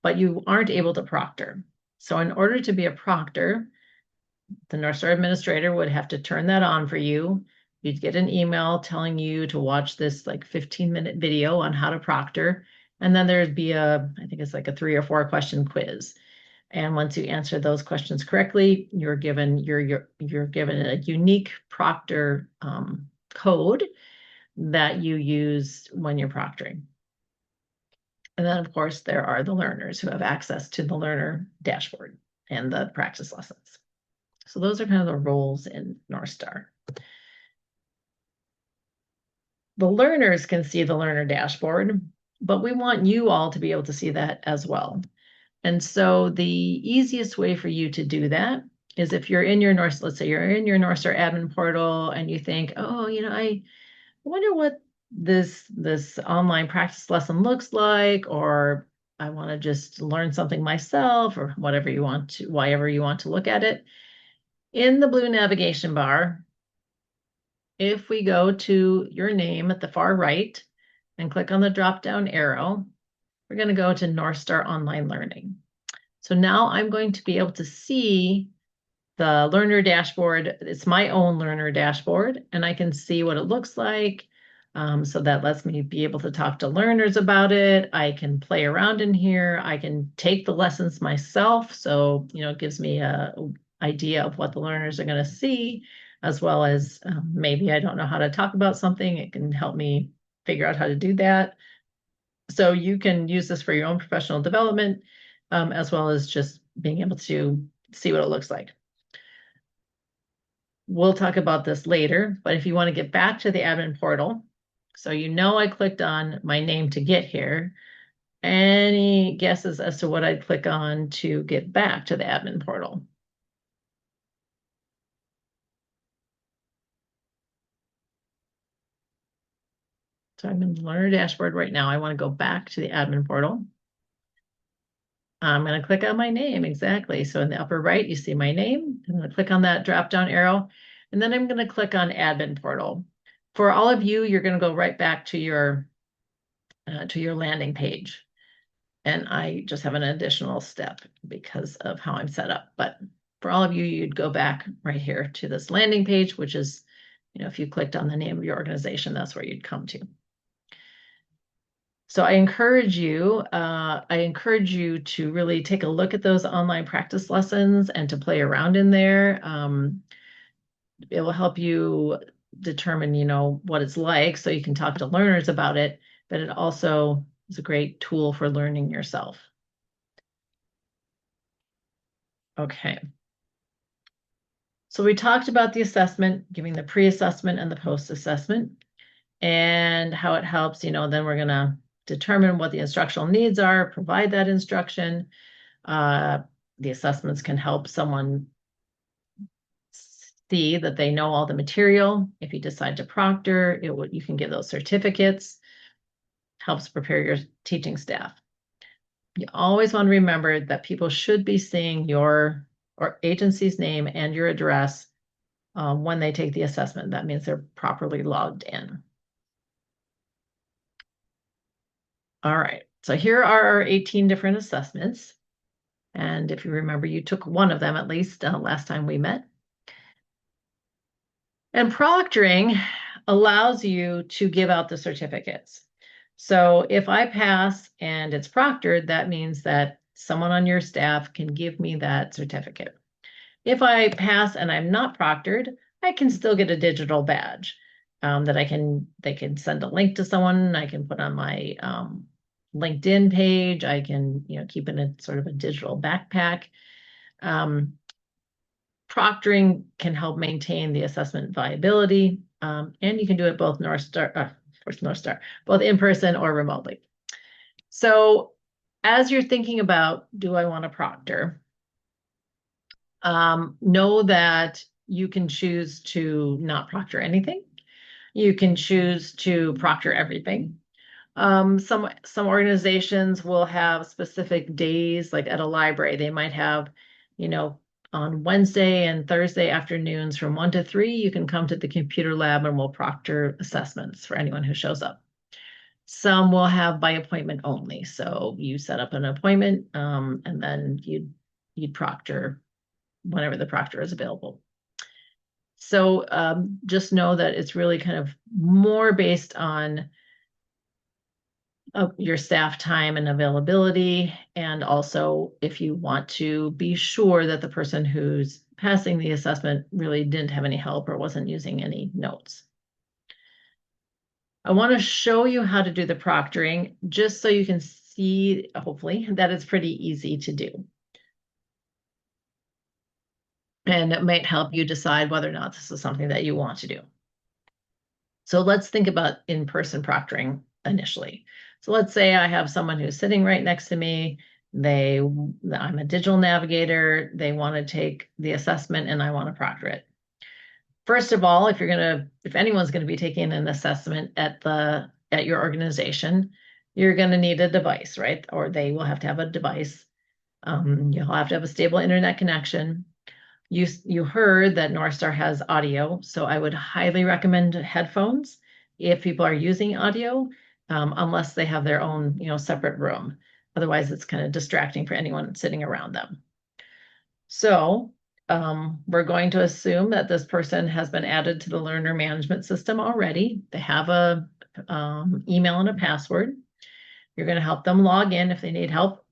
A: but you aren't able to proctor. So in order to be a proctor, the Northstar administrator would have to turn that on for you. You'd get an email telling you to watch this like 15-minute video on how to proctor. And then there'd be I think it's like a 3 or 4 question quiz. And once you answer those questions correctly, you're given a unique proctor code that you use when you're proctoring. And then, of course, there are the learners who have access to the learner dashboard and the practice lessons. So those are kind of the roles in Northstar. The learners can see the learner dashboard, but we want you all to be able to see that as well. And so the easiest way for you to do that is if you're in your let's say you're in your Northstar admin portal and you think, oh, I wonder what this online practice lesson looks like, or I want to just learn something myself, or whatever you want to, wherever you want to look at it. In the blue navigation bar, if we go to your name at the far right and click on the drop-down arrow, we're going to go to Northstar Online Learning. So now I'm going to be able to see the learner dashboard. It's my own learner dashboard, and I can see what it looks like. So that lets me be able to talk to learners about it. I can play around in here. I can take the lessons myself. So, it gives me an idea of what the learners are going to see, as well as maybe I don't know how to talk about something. It can help me figure out how to do that. So you can use this for your own professional development, as well as just being able to see what it looks like. We'll talk about this later, but if you want to get back to the admin portal, so I clicked on my name to get here. Any guesses as to what I'd click on to get back to the admin portal? So I'm in the learner dashboard right now. I want to go back to the admin portal. I'm going to click on my name, exactly. So in the upper right, you see my name. I'm going to click on that drop-down arrow, and then I'm going to click on admin portal. For all of you, you're going to go right back to your landing page. And I just have an additional step because of how I'm set up. But for all of you, you'd go back right here to this landing page, which is, if you clicked on the name of your organization, that's where you'd come to. So I encourage you to really take a look at those online practice lessons and to play around in there. It will help you determine, what it's like, so you can talk to learners about it, but it also is a great tool for learning yourself. Okay. So we talked about the assessment, giving the pre-assessment and the post-assessment, and how it helps, then we're going to determine what the instructional needs are, provide that instruction. The assessments can help someone see that they know all the material. If you decide to proctor, you can give those certificates. Helps prepare your teaching staff. You always want to remember that people should be seeing your agency's name and your address when they take the assessment. That means they're properly logged in. All right, so here are our 18 different assessments. And if you remember, you took one of them at least last time we met. And proctoring allows you to give out the certificates. So if I pass and it's proctored, that means that someone on your staff can give me that certificate. If I pass and I'm not proctored, I can still get a digital badge that they can send a link to someone. I can put on my LinkedIn page. I can, keep in a sort of a digital backpack. Proctoring can help maintain the assessment viability, and you can do it both Northstar, both in person or remotely. So as you're thinking about, do I want to proctor? Know that you can choose to not proctor anything. You can choose to proctor everything. Some organizations will have specific days, like at a library, they might have, you know, on Wednesday and Thursday afternoons from 1 to 3, you can come to the computer lab and we'll proctor assessments for anyone who shows up. Some will have by appointment only. So you set up an appointment, and then you'd proctor whenever the proctor is available. So just know that it's really kind of more based on your staff time and availability, and also if you want to be sure that the person who's passing the assessment really didn't have any help or wasn't using any notes. I want to show you how to do the proctoring just so you can see, hopefully, that it's pretty easy to do. And it might help you decide whether or not this is something that you want to do. So let's think about in-person proctoring initially. So let's say I have someone who's sitting right next to me. I'm a digital navigator. They want to take the assessment and I want to proctor it. First of all, if anyone's going to be taking an assessment at your organization, you're going to need a device, right? Or they will have to have a device. You'll have to have a stable internet connection. You heard that Northstar has audio, so I would highly recommend headphones if people are using audio, unless they have their own, separate room. Otherwise, it's kind of distracting for anyone sitting around them. So we're going to assume that this person has been added to the learner management system already. They have a email and a password. You're going to help them log in if they need help.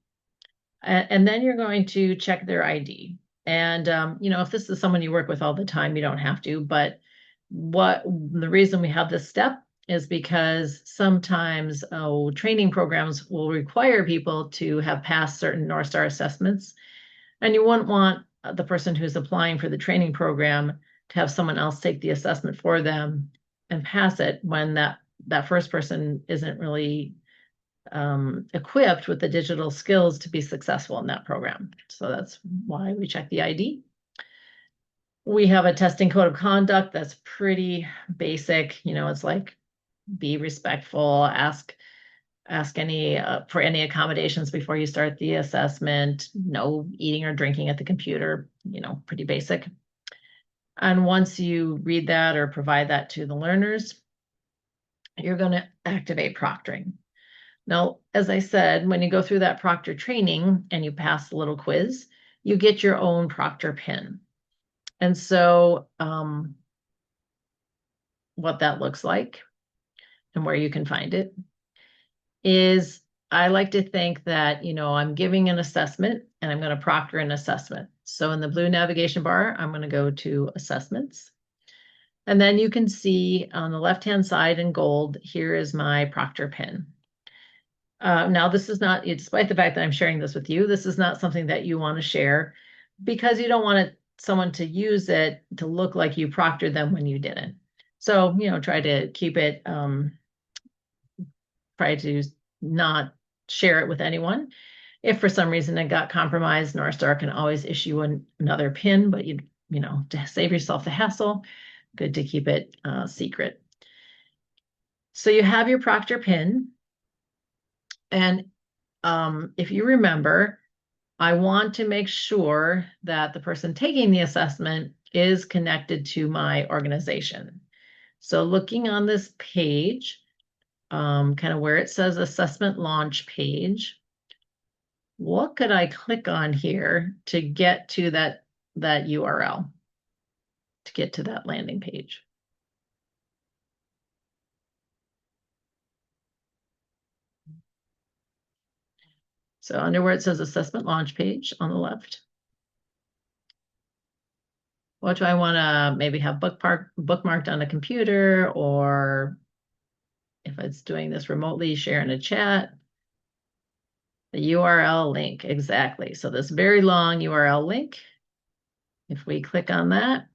A: And then you're going to check their ID. And if this is someone you work with all the time, you don't have to. But the reason we have this step is because sometimes training programs will require people to have passed certain Northstar assessments. And you wouldn't want the person who's applying for the training program to have someone else take the assessment for them and pass it when that first person isn't really equipped with the digital skills to be successful in that program. So that's why we check the ID. We have a testing code of conduct that's pretty basic. It's like be respectful, ask any for any accommodations before you start the assessment, no eating or drinking at the computer, pretty basic. And once you read that or provide that to the learners, you're going to activate proctoring. Now, as I said, when you go through that proctor training and you pass the little quiz, you get your own proctor pin. And so what that looks like and where you can find it is, I like to think that, I'm giving an assessment and I'm going to proctor an assessment. So in the blue navigation bar, I'm going to go to assessments. And then you can see on the left-hand side in gold, here is my proctor pin. Now, this is not, despite the fact that I'm sharing this with you, this is not something that you want to share because you don't want someone to use it to look like you proctored them when you didn't. So, try to keep it, try to not share it with anyone. If for some reason it got compromised, Northstar can always issue another pin, but to save yourself the hassle, good to keep it secret. So you have your proctor pin. And if you remember, I want to make sure that the person taking the assessment is connected to my organization. So looking on this page, kind of where it says assessment launch page, what could I click on here to get to that URL, to get to that landing page? So under where it says assessment launch page on the left, what do I want to maybe have bookmarked on a computer, or if it's doing this remotely, share in a chat? The URL link, exactly. So this very long URL link, if we click on that,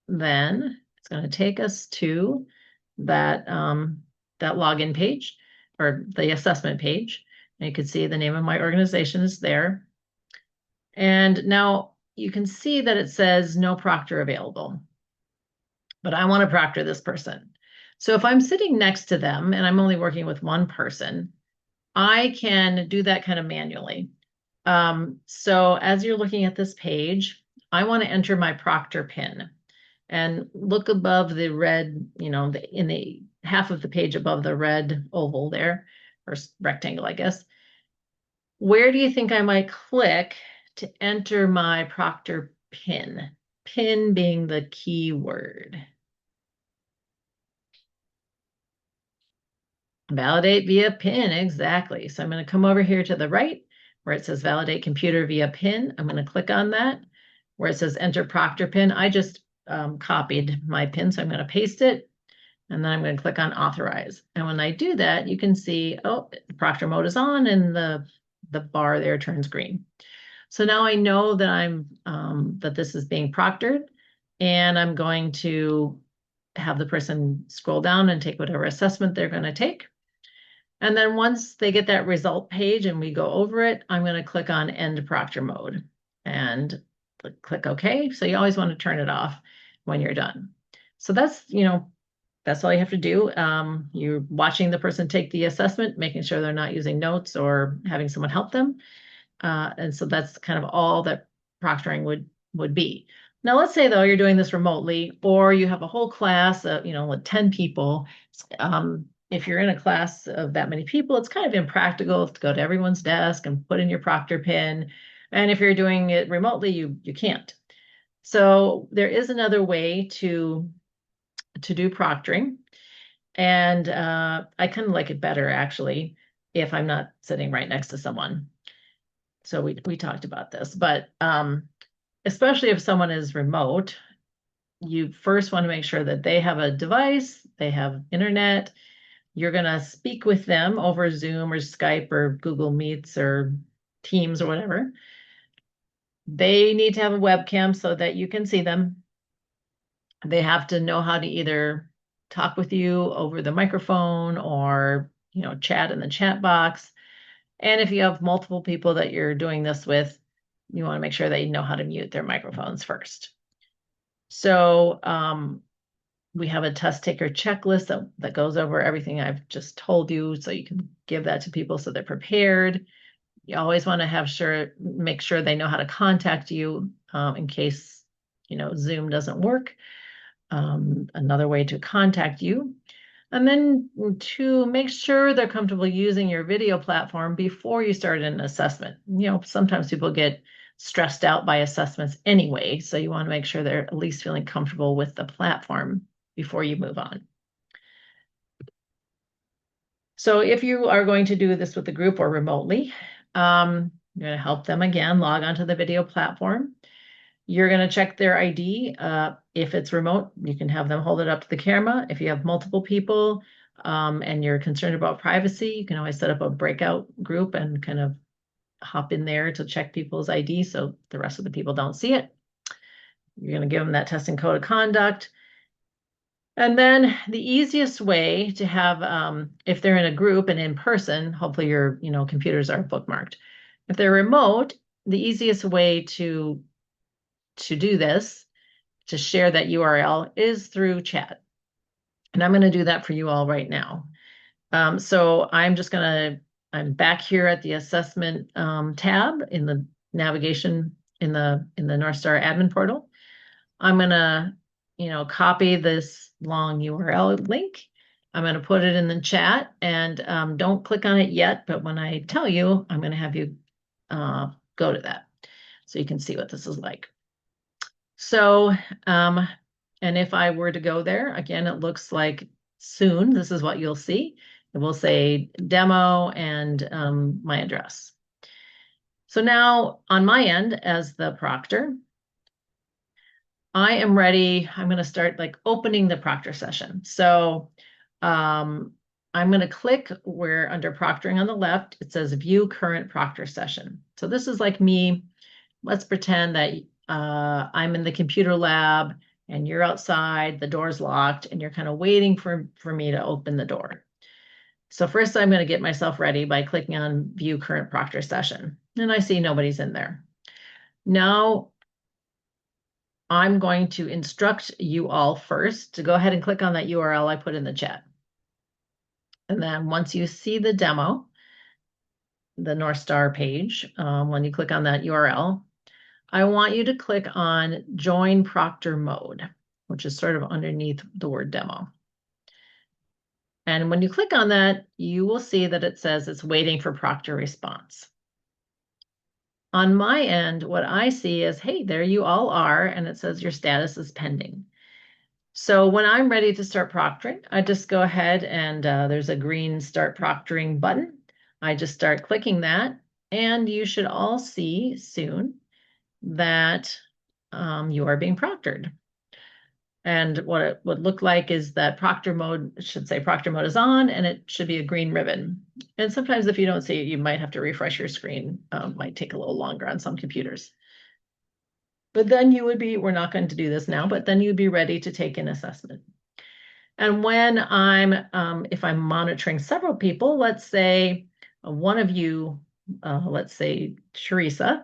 A: then it's going to take us to that login page or the assessment page. And you can see the name of my organization is there. And now you can see that it says no proctor available, but I want to proctor this person. So if I'm sitting next to them and I'm only working with one person, I can do that kind of manually. So as you're looking at this page, I want to enter my proctor pin and look above the red, in the half of the page above the red oval there, or rectangle, I guess. Where do you think I might click to enter my proctor pin? Pin being the key word. Validate via PIN, exactly. So I'm going to come over here to the right where it says validate computer via PIN. I'm going to click on that. Where it says enter proctor PIN, I just copied my PIN, so I'm going to paste it. And then I'm going to click on authorize. And when I do that, you can see, oh, the proctor mode is on and the bar there turns green. So now I know that that this is being proctored, and I'm going to have the person scroll down and take whatever assessment they're going to take. And then once they get that result page and we go over it, I'm going to click on end proctor mode and click OK. So you always want to turn it off when you're done. So that's all you have to do. You're watching the person take the assessment, making sure they're not using notes or having someone help them. And so that's kind of all that proctoring would be. Now, let's say though you're doing this remotely, or you have a whole class of, with 10 people. If you're in a class of that many people, it's kind of impractical to go to everyone's desk and put in your proctor pin. And if you're doing it remotely, you can't. So there is another way to do proctoring. And I kind of like it better actually if I'm not sitting right next to someone. So we talked about this, but especially if someone is remote, you first want to make sure that they have a device, they have internet. You're going to speak with them over Zoom or Skype or Google Meets or Teams or whatever. They need to have a webcam so that you can see them. They have to know how to either talk with you over the microphone or, chat in the chat box. And if you have multiple people that you're doing this with, you want to make sure they know how to mute their microphones first. So we have a test taker checklist that goes over everything I've just told you, so you can give that to people so they're prepared. You always want to make sure they know how to contact you in case, Zoom doesn't work. Another way to contact you. And then to make sure they're comfortable using your video platform before you start an assessment. Sometimes people get stressed out by assessments anyway, so you want to make sure they're at least feeling comfortable with the platform before you move on. So if you are going to do this with a group or remotely, you're going to help them again log onto the video platform. You're going to check their ID. If it's remote, you can have them hold it up to the camera. If you have multiple people and you're concerned about privacy, you can always set up a breakout group and kind of hop in there to check people's ID so the rest of the people don't see it. You're going to give them that testing code of conduct. And then the easiest way to have, if they're in a group and in person, hopefully your computers are bookmarked. If they're remote, the easiest way to do this, to share that URL, is through chat. And I'm going to do that for you all right now. So I'm back here at the assessment tab in the navigation in the Northstar admin portal. I'm going to, copy this long URL link. I'm going to put it in the chat, and don't click on it yet, but when I tell you, I'm going to have you go to that so you can see what this is like. So, and if I were to go there, again, it looks like soon, this is what you'll see. It will say demo and my address. So now on my end as the proctor, I am ready. I'm going to start opening the proctor session. So I'm going to click where under proctoring on the left, it says view current proctor session. So this is like me. Let's pretend that I'm in the computer lab and you're outside, the door's locked, and you're kind of waiting for me to open the door. So first I'm going to get myself ready by clicking on view current proctor session. And I see nobody's in there. Now I'm going to instruct you all first to go ahead and click on that URL I put in the chat. And then once you see the demo, the Northstar page, when you click on that URL, I want you to click on Join Proctor Mode, which is sort of underneath the word demo. And when you click on that, you will see that it says it's waiting for Proctor response. On my end, what I see is, hey, there you all are, and it says your status is pending. So when I'm ready to start proctoring, I just go ahead and there's a green Start Proctoring button. I just start clicking that, and you should all see soon that you are being proctored. And what it would look like is that proctor mode should say proctor mode is on, and it should be a green ribbon. And sometimes if you don't see it, you might have to refresh your screen. Might take a little longer on some computers. But then you would be, we're not going to do this now, but then you'd be ready to take an assessment. And when if I'm monitoring several people, let's say one of you, let's say Teresa,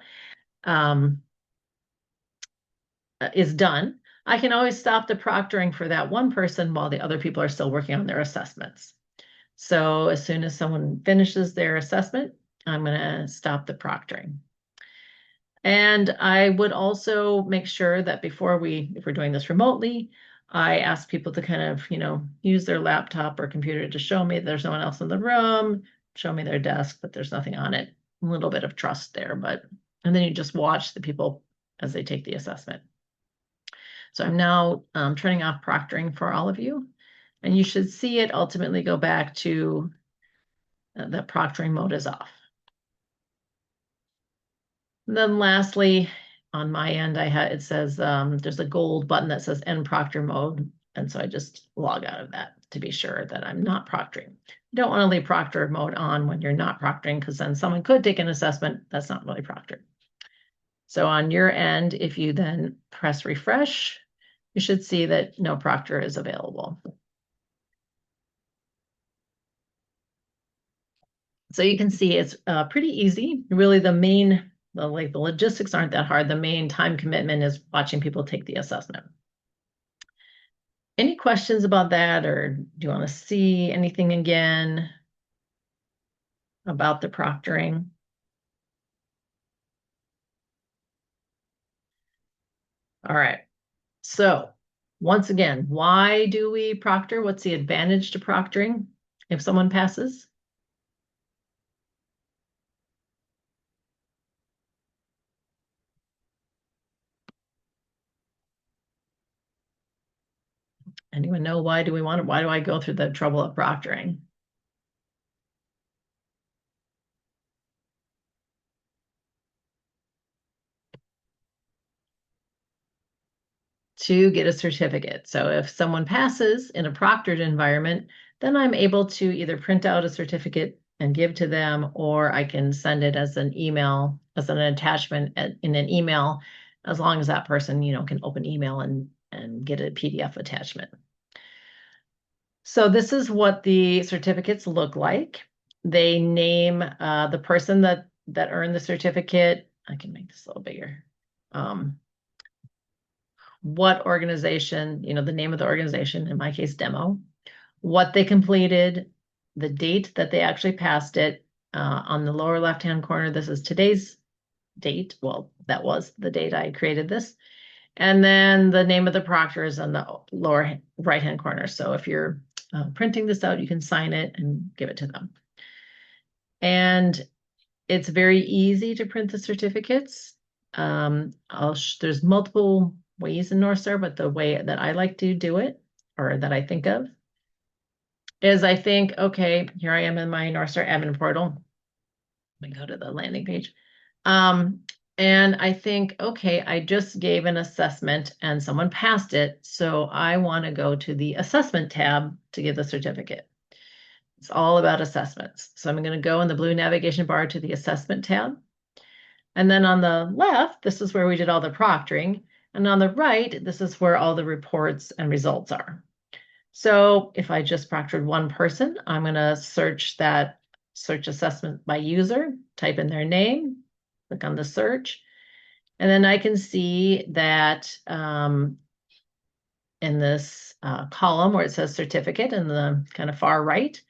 A: is done, I can always stop the proctoring for that one person while the other people are still working on their assessments. So as soon as someone finishes their assessment, I'm going to stop the proctoring. And I would also make sure that if we're doing this remotely, I ask people to kind of, use their laptop or computer to show me there's no one else in the room, show me their desk, but there's nothing on it. A little bit of trust there, and then you just watch the people as they take the assessment. So I'm now turning off proctoring for all of you, and you should see it ultimately go back to the proctoring mode is off. And then lastly, on my end, it says there's a gold button that says end proctor mode. And so I just log out of that to be sure that I'm not proctoring. You don't want to leave proctor mode on when you're not proctoring, because then someone could take an assessment that's not really proctored. So on your end, if you then press refresh, you should see that no proctor is available. So you can see it's pretty easy. Really, the logistics aren't that hard. The main time commitment is watching people take the assessment. Any questions about that, or do you want to see anything again about the proctoring? All right. So once again, why do we proctor? What's the advantage to proctoring if someone passes? Anyone know why do we want it? Why do I go through the trouble of proctoring? To get a certificate. So if someone passes in a proctored environment, then I'm able to either print out a certificate and give to them, or I can send it as an email, as an attachment in an email, as long as that person, can open email and get a PDF attachment. So this is what the certificates look like. They name the person that earned the certificate. I can make this a little bigger. What organization, the name of the organization, in my case, demo, what they completed, the date that they actually passed it. On the lower left-hand corner, this is today's date. Well, that was the date I created this. And then the name of the proctor is on the lower right-hand corner. So if you're printing this out, you can sign it and give it to them. And it's very easy to print the certificates. There's multiple ways in Northstar, but the way that I like to do it, or that I think of, is I think, okay, here I am in my Northstar admin portal. Let me go to the landing page. And I think, okay, I just gave an assessment and someone passed it. So I want to go to the assessment tab to give the certificate. It's all about assessments. So I'm going to go in the blue navigation bar to the assessment tab. And then on the left, this is where we did all the proctoring. And on the right, this is where all the reports and results are. So if I just proctored one person, I'm going to search assessment by user, type in their name, click on the search. And then I can see that in this column where it says certificate in the kind of far right,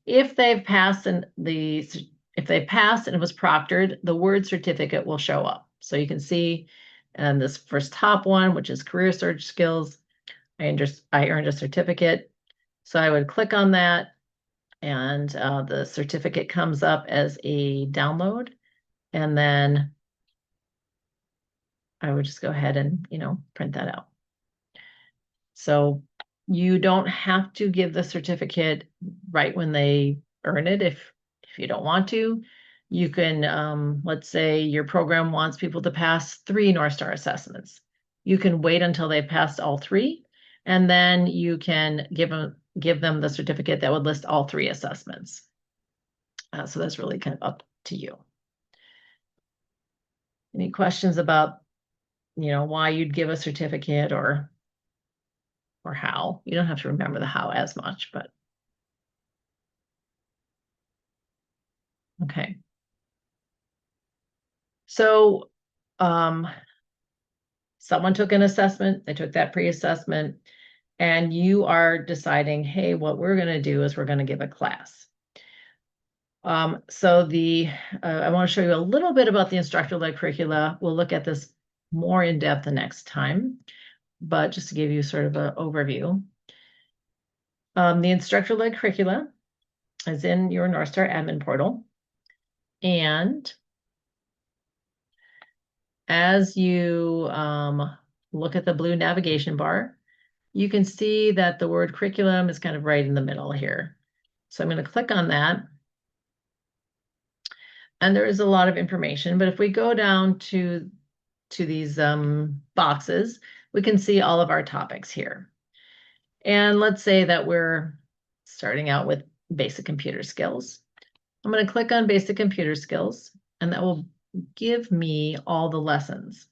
A: if they've passed and if they passed and it was proctored, the word certificate will show up. So you can see and this first top one, which is career search skills, I earned a certificate. So I would click on that and the certificate comes up as a download. And then I would just go ahead and, print that out. So you don't have to give the certificate right when they earn it if you don't want to. You can, let's say your program wants people to pass 3 Northstar assessments. You can wait until they've passed all 3, and then you can give them the certificate that would list all 3 assessments. So that's really kind of up to you. Any questions about, why you'd give a certificate or how? You don't have to remember the how as much, but okay. So someone took an assessment, they took that pre-assessment, and you are deciding, hey, what we're going to do is we're going to give a class. So I want to show you a little bit about the instructor-led curricula. We'll look at this more in depth the next time, but just to give you sort of an overview. The instructor-led curricula is in your Northstar admin portal. And as you look at the blue navigation bar, you can see that the word curriculum is kind of right in the middle here. So I'm going to click on that. And there is a lot of information, but if we go down to these boxes, we can see all of our topics here. And let's say that we're starting out with basic computer skills. I'm going to click on basic computer skills, and that will give me all the lessons.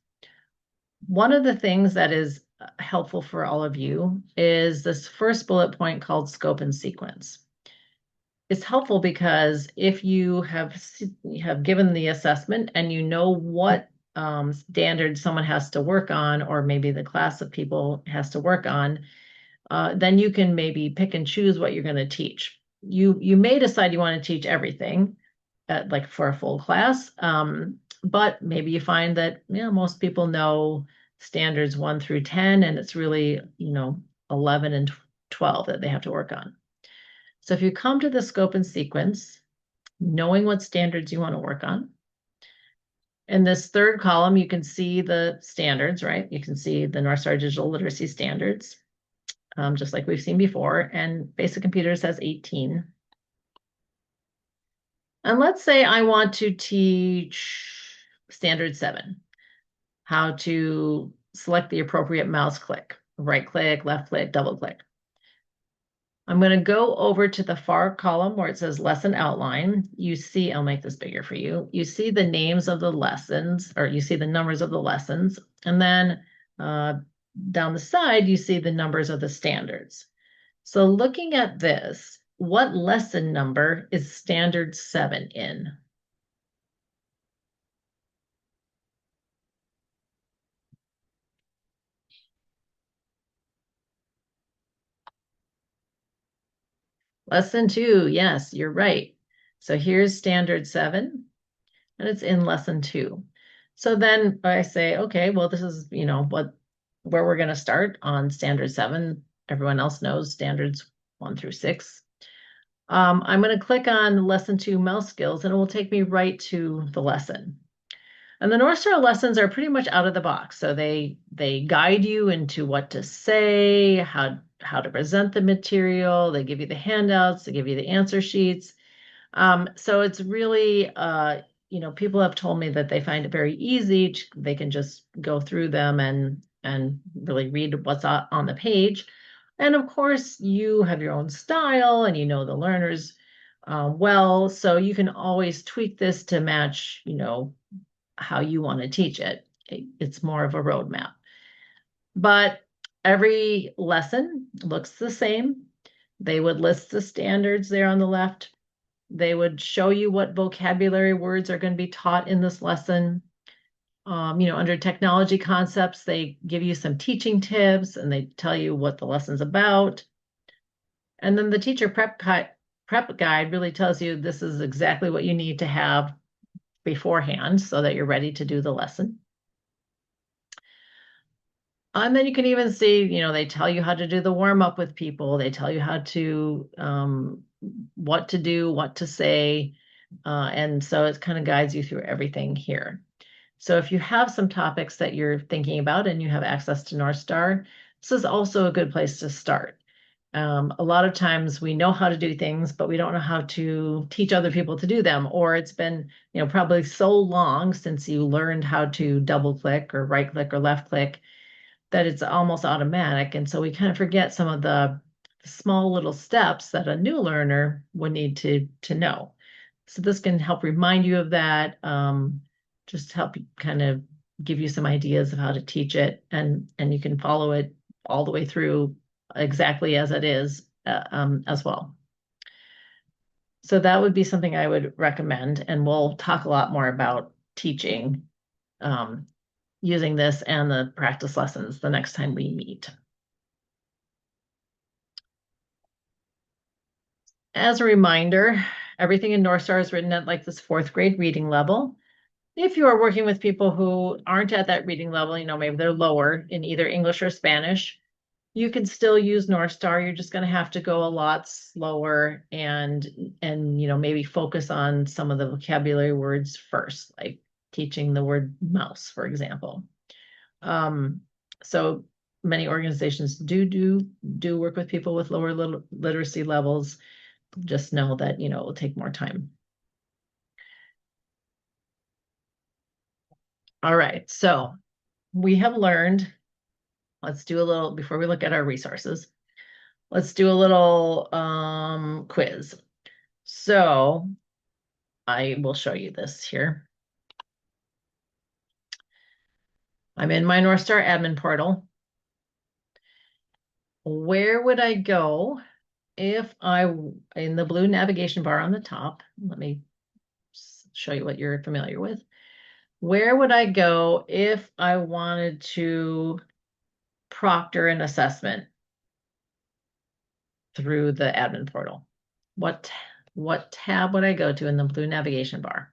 A: One of the things that is helpful for all of you is this first bullet point called scope and sequence. It's helpful because if you have given the assessment and you know what standards someone has to work on, or maybe the class of people has to work on, then you can maybe pick and choose what you're going to teach. You may decide you want to teach everything, like for a full class, but maybe you find that most people know standards 1 through 10, and it's really 11 and 12 that they have to work on. So if you come to the scope and sequence, knowing what standards you want to work on, in this third column, you can see the standards, right? You can see the Northstar Digital Literacy Standards, just like we've seen before, and Basic Computers has 18. And let's say I want to teach Standard 7, how to select the appropriate mouse click, right click, left click, double click. I'm going to go over to the far column where it says lesson outline. You see, I'll make this bigger for you. You see the names of the lessons, or you see the numbers of the lessons. And then down the side, you see the numbers of the standards. So looking at this, what lesson number is standard 7 in? Lesson 2, yes, you're right. So here's standard 7, and it's in lesson 2. So then I say, okay, well, this is, where we're going to start on standard 7. Everyone else knows standards 1 through 6. I'm going to click on lesson 2 mouse skills, and it will take me right to the lesson. And the Northstar lessons are pretty much out of the box. So they guide you into what to say, how to present the material. They give you the handouts, they give you the answer sheets. So it's really, people have told me that they find it very easy. They can just go through them and really read what's on the page. And of course, you have your own style and you know the learners well. So you can always tweak this to match, how you want to teach it. It's more of a roadmap. But every lesson looks the same. They would list the standards there on the left. They would show you what vocabulary words are going to be taught in this lesson. Under technology concepts, they give you some teaching tips and they tell you what the lesson's about. And then the teacher prep guide really tells you this is exactly what you need to have beforehand so that you're ready to do the lesson. And then you can even see, they tell you how to do the warm up with people. They tell you how to, what to do, what to say. And so it kind of guides you through everything here. So if you have some topics that you're thinking about and you have access to Northstar, this is also a good place to start. A lot of times we know how to do things, but we don't know how to teach other people to do them. Or it's been, probably so long since you learned how to double click or right click or left click that it's almost automatic. And so we kind of forget some of the small little steps that a new learner would need to know. So this can help remind you of that, just help you kind of give you some ideas of how to teach it, and you can follow it all the way through exactly as it is as well. So that would be something I would recommend, and we'll talk a lot more about teaching um, using this and the practice lessons the next time we meet. As a reminder, everything in Northstar is written at like this fourth grade reading level. If you are working with people who aren't at that reading level, maybe they're lower in either English or Spanish, you can still use Northstar. You're just going to have to go a lot slower and maybe focus on some of the vocabulary words first, like teaching the word mouse, for example. Um, so many organizations do work with people with lower literacy levels. Just know that it will take more time. All right, so we have learned. Let's do a little before we look at our resources. Let's do a little quiz. So I will show you this here. I'm in my Northstar admin portal. Where would I go if in the blue navigation bar on the top? Let me show you what you're familiar with. Where would I go if I wanted to proctor an assessment through the admin portal? What what tab would I go to in the blue navigation bar?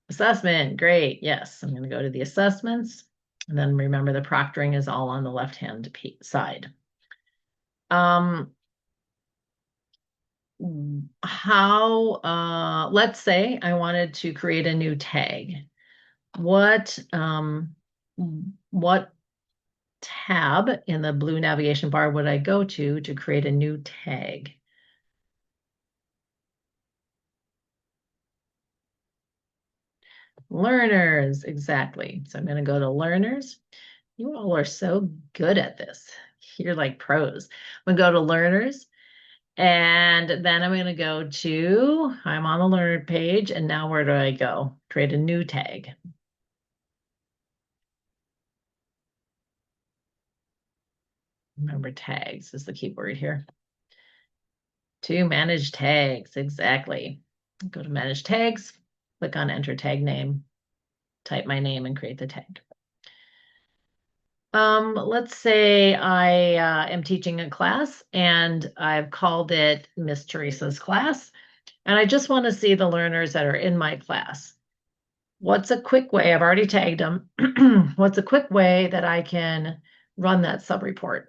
A: Assessment, great. Yes, I'm going to go to the assessments. And then remember the proctoring is all on the left-hand side. Let's say I wanted to create a new tag. What tab in the blue navigation bar would I go to create a new tag? Learners, exactly. So I'm going to go to learners. You all are so good at this. You're like pros. I'm going to go to learners. And then I'm going to go I'm on the learner page. And now where do I go? Create a new tag. Remember, tags is the key word here. To manage tags, exactly. Go to manage tags, click on enter tag name, type my name and create the tag. Let's say I am teaching a class and I've called it Miss Teresa's class, and I just want to see the learners that are in my class. What's a quick way? I've already tagged them. What's a quick way that I can run that sub-report?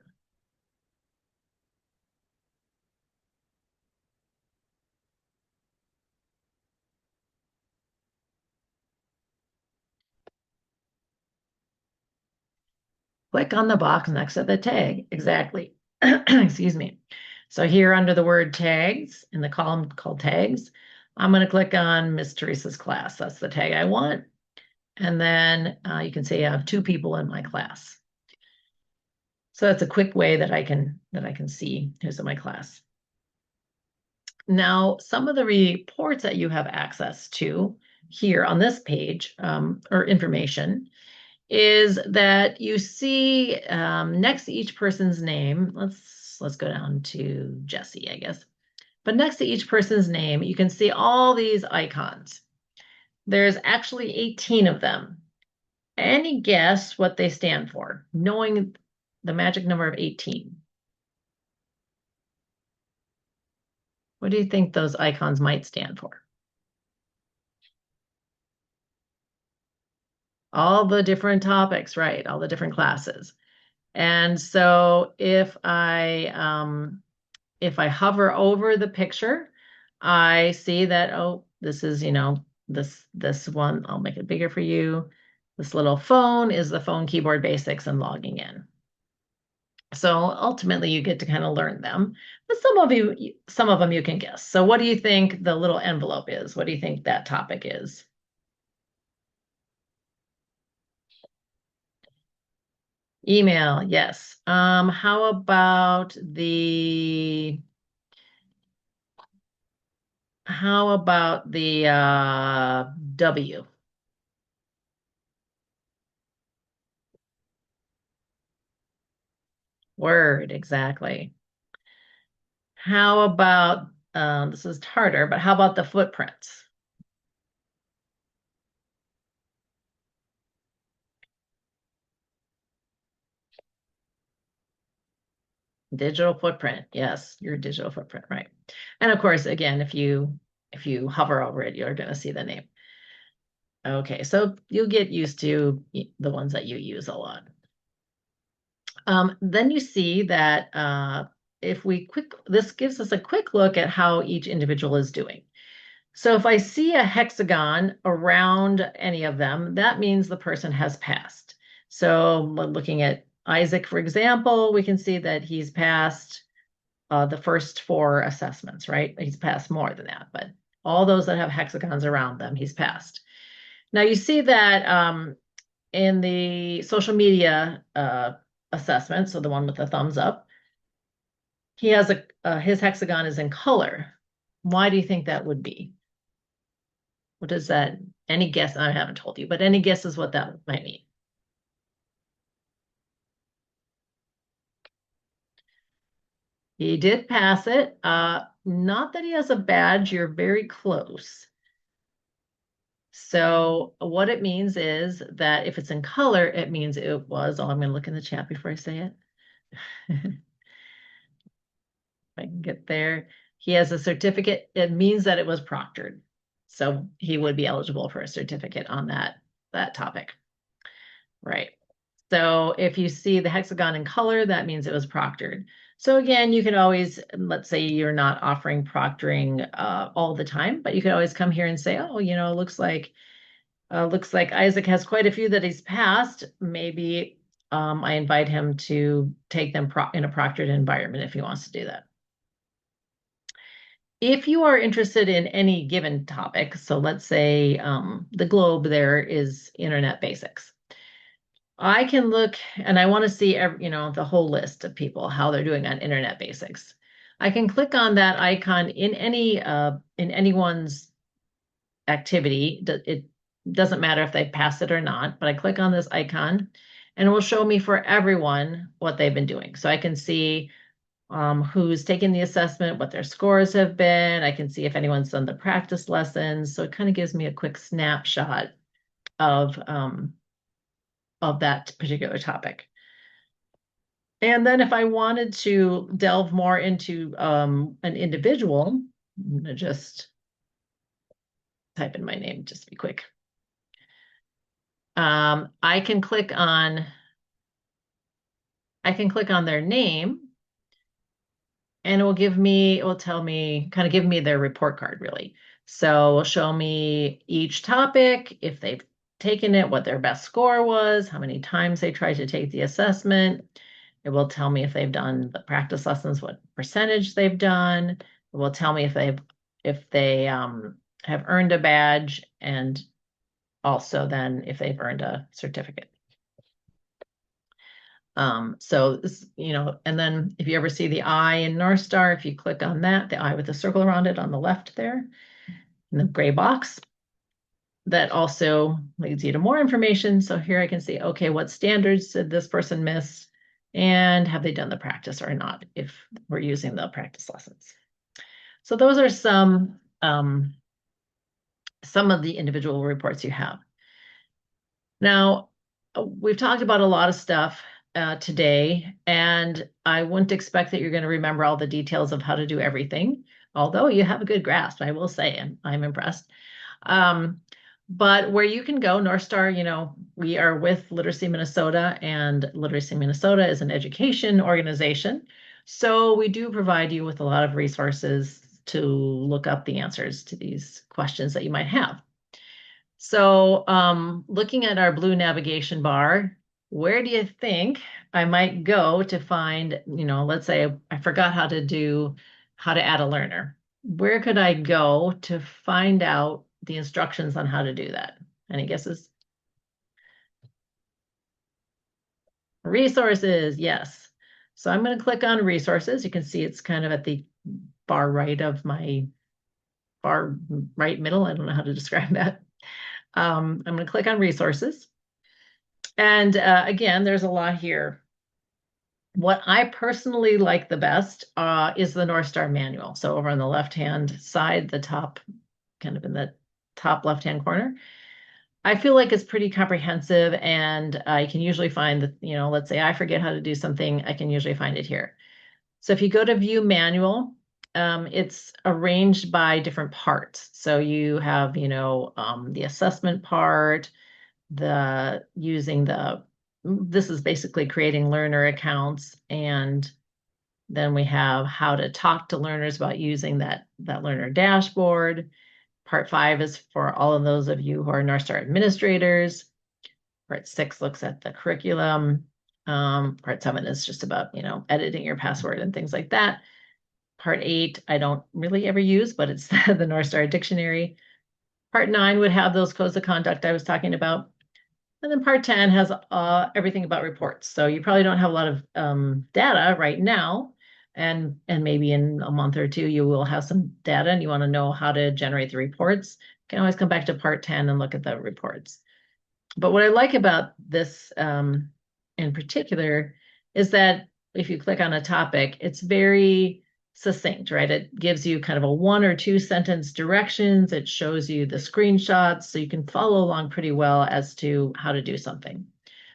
A: Click on the box next to the tag. Exactly. Excuse me. So here under the word tags, in the column called tags, I'm going to click on Miss Teresa's class. That's the tag I want. And then you can see I have two people in my class. So that's a quick way that I can see who's in my class. Now, some of the reports that you have access to here on this page or information is that you see next to each person's name. Let's Let's go down to Jesse, I guess. But next to each person's name, you can see all these icons. There's actually 18 of them. Any guess what they stand for, knowing the magic number of 18? What do you think those icons might stand for? All the different topics, right? All the different classes. And so if I hover over the picture, I see that, oh, this is, this one, I'll make it bigger for you. This little phone is the phone keyboard basics and logging in. So ultimately you get to kind of learn them, but some of them you can guess. So what do you think the little envelope is? What do you think that topic is? Email, yes. How about the W? Word, exactly. How about this is harder, but how about the footprints? Digital footprint. Yes, your digital footprint, right. And of course, again, if you hover over it, you're going to see the name. Okay, so you'll get used to the ones that you use a lot. Then you see that this gives us a quick look at how each individual is doing. So if I see a hexagon around any of them, that means the person has passed. So looking at Isaac, for example, we can see that he's passed the first four assessments, right? He's passed more than that, but all those that have hexagons around them, he's passed. Now you see that in the social media assessment, so the one with the thumbs up, he has his hexagon is in color. Why do you think that would be? What does that, any guess? I haven't told you, but any guesses what that might mean? He did pass it. Not that he has a badge, you're very close. So what it means is that if it's in color, it means it was, I'm going to look in the chat before I say it. If I can get there. He has a certificate. It means that it was proctored. So he would be eligible for a certificate on that topic. Right. So if you see the hexagon in color, that means it was proctored. So again, you can always, let's say you're not offering proctoring all the time, but you could always come here and say, oh, looks like Isaac has quite a few that he's passed. Maybe I invite him to take them in a proctored environment if he wants to do that. If you are interested in any given topic, so let's say the globe there is internet basics. I can look and I want to see the whole list of people, how they're doing on internet basics. I can click on that icon in anyone's activity. It doesn't matter if they pass it or not, but I click on this icon and it will show me for everyone what they've been doing. So I can see who's taken the assessment, what their scores have been. I can see if anyone's done the practice lessons. So it kind of gives me a quick snapshot of that particular topic. And then if I wanted to delve more into an individual, I'm going to just type in my name, just to be quick. I can click on their name and it will tell me, kind of give me their report card really. So it'll show me each topic, if they've taken it, what their best score was, how many times they tried to take the assessment. It will tell me if they've done the practice lessons, what percentage they've done. It will tell me if they have earned a badge, and also then if they've earned a certificate. So this, and then if you ever see the eye in Northstar, if you click on that, the eye with the circle around it on the left there, in the gray box, that also leads you to more information. So here I can see, okay, what standards did this person miss? and have they done the practice or not if we're using the practice lessons. So those are some of the individual reports you have. Now, we've talked about a lot of stuff today, and I wouldn't expect that you're going to remember all the details of how to do everything, although you have a good grasp, I will say, and I'm impressed. Um, but where you can go, Northstar, we are with Literacy Minnesota, and Literacy Minnesota is an education organization. So we do provide you with a lot of resources to look up the answers to these questions that you might have. So, looking at our blue navigation bar, where do you think I might go to find, let's say I forgot how to add a learner. Where could I go to find out the instructions on how to do that? Any guesses? Resources, yes. So I'm going to click on resources. You can see it's kind of at the far right of my far right middle. I don't know how to describe that. I'm going to click on resources. And again, there's a lot here. What I personally like the best is the Northstar manual. So over on the left-hand side, the top, kind of in the top left-hand corner, I feel like it's pretty comprehensive, and I can usually find that, let's say I forget how to do something, I can usually find it here. So if you go to View Manual, it's arranged by different parts. So you have, the assessment part, this is basically creating learner accounts, and then we have how to talk to learners about using that learner dashboard. Part 5 is for all of those of you who are Northstar administrators. Part 6 looks at the curriculum. Part 7 is just about, editing your password and things like that. Part 8, I don't really ever use, but it's the Northstar dictionary. Part 9 would have those codes of conduct I was talking about. And then part 10 has everything about reports. So you probably don't have a lot of data right now. And maybe in a month or two, you will have some data and you want to know how to generate the reports. You can always come back to part 10 and look at the reports. But what I like about this in particular is that if you click on a topic, it's very succinct, right? It gives you kind of a 1 or 2 sentence directions. It shows you the screenshots so you can follow along pretty well as to how to do something.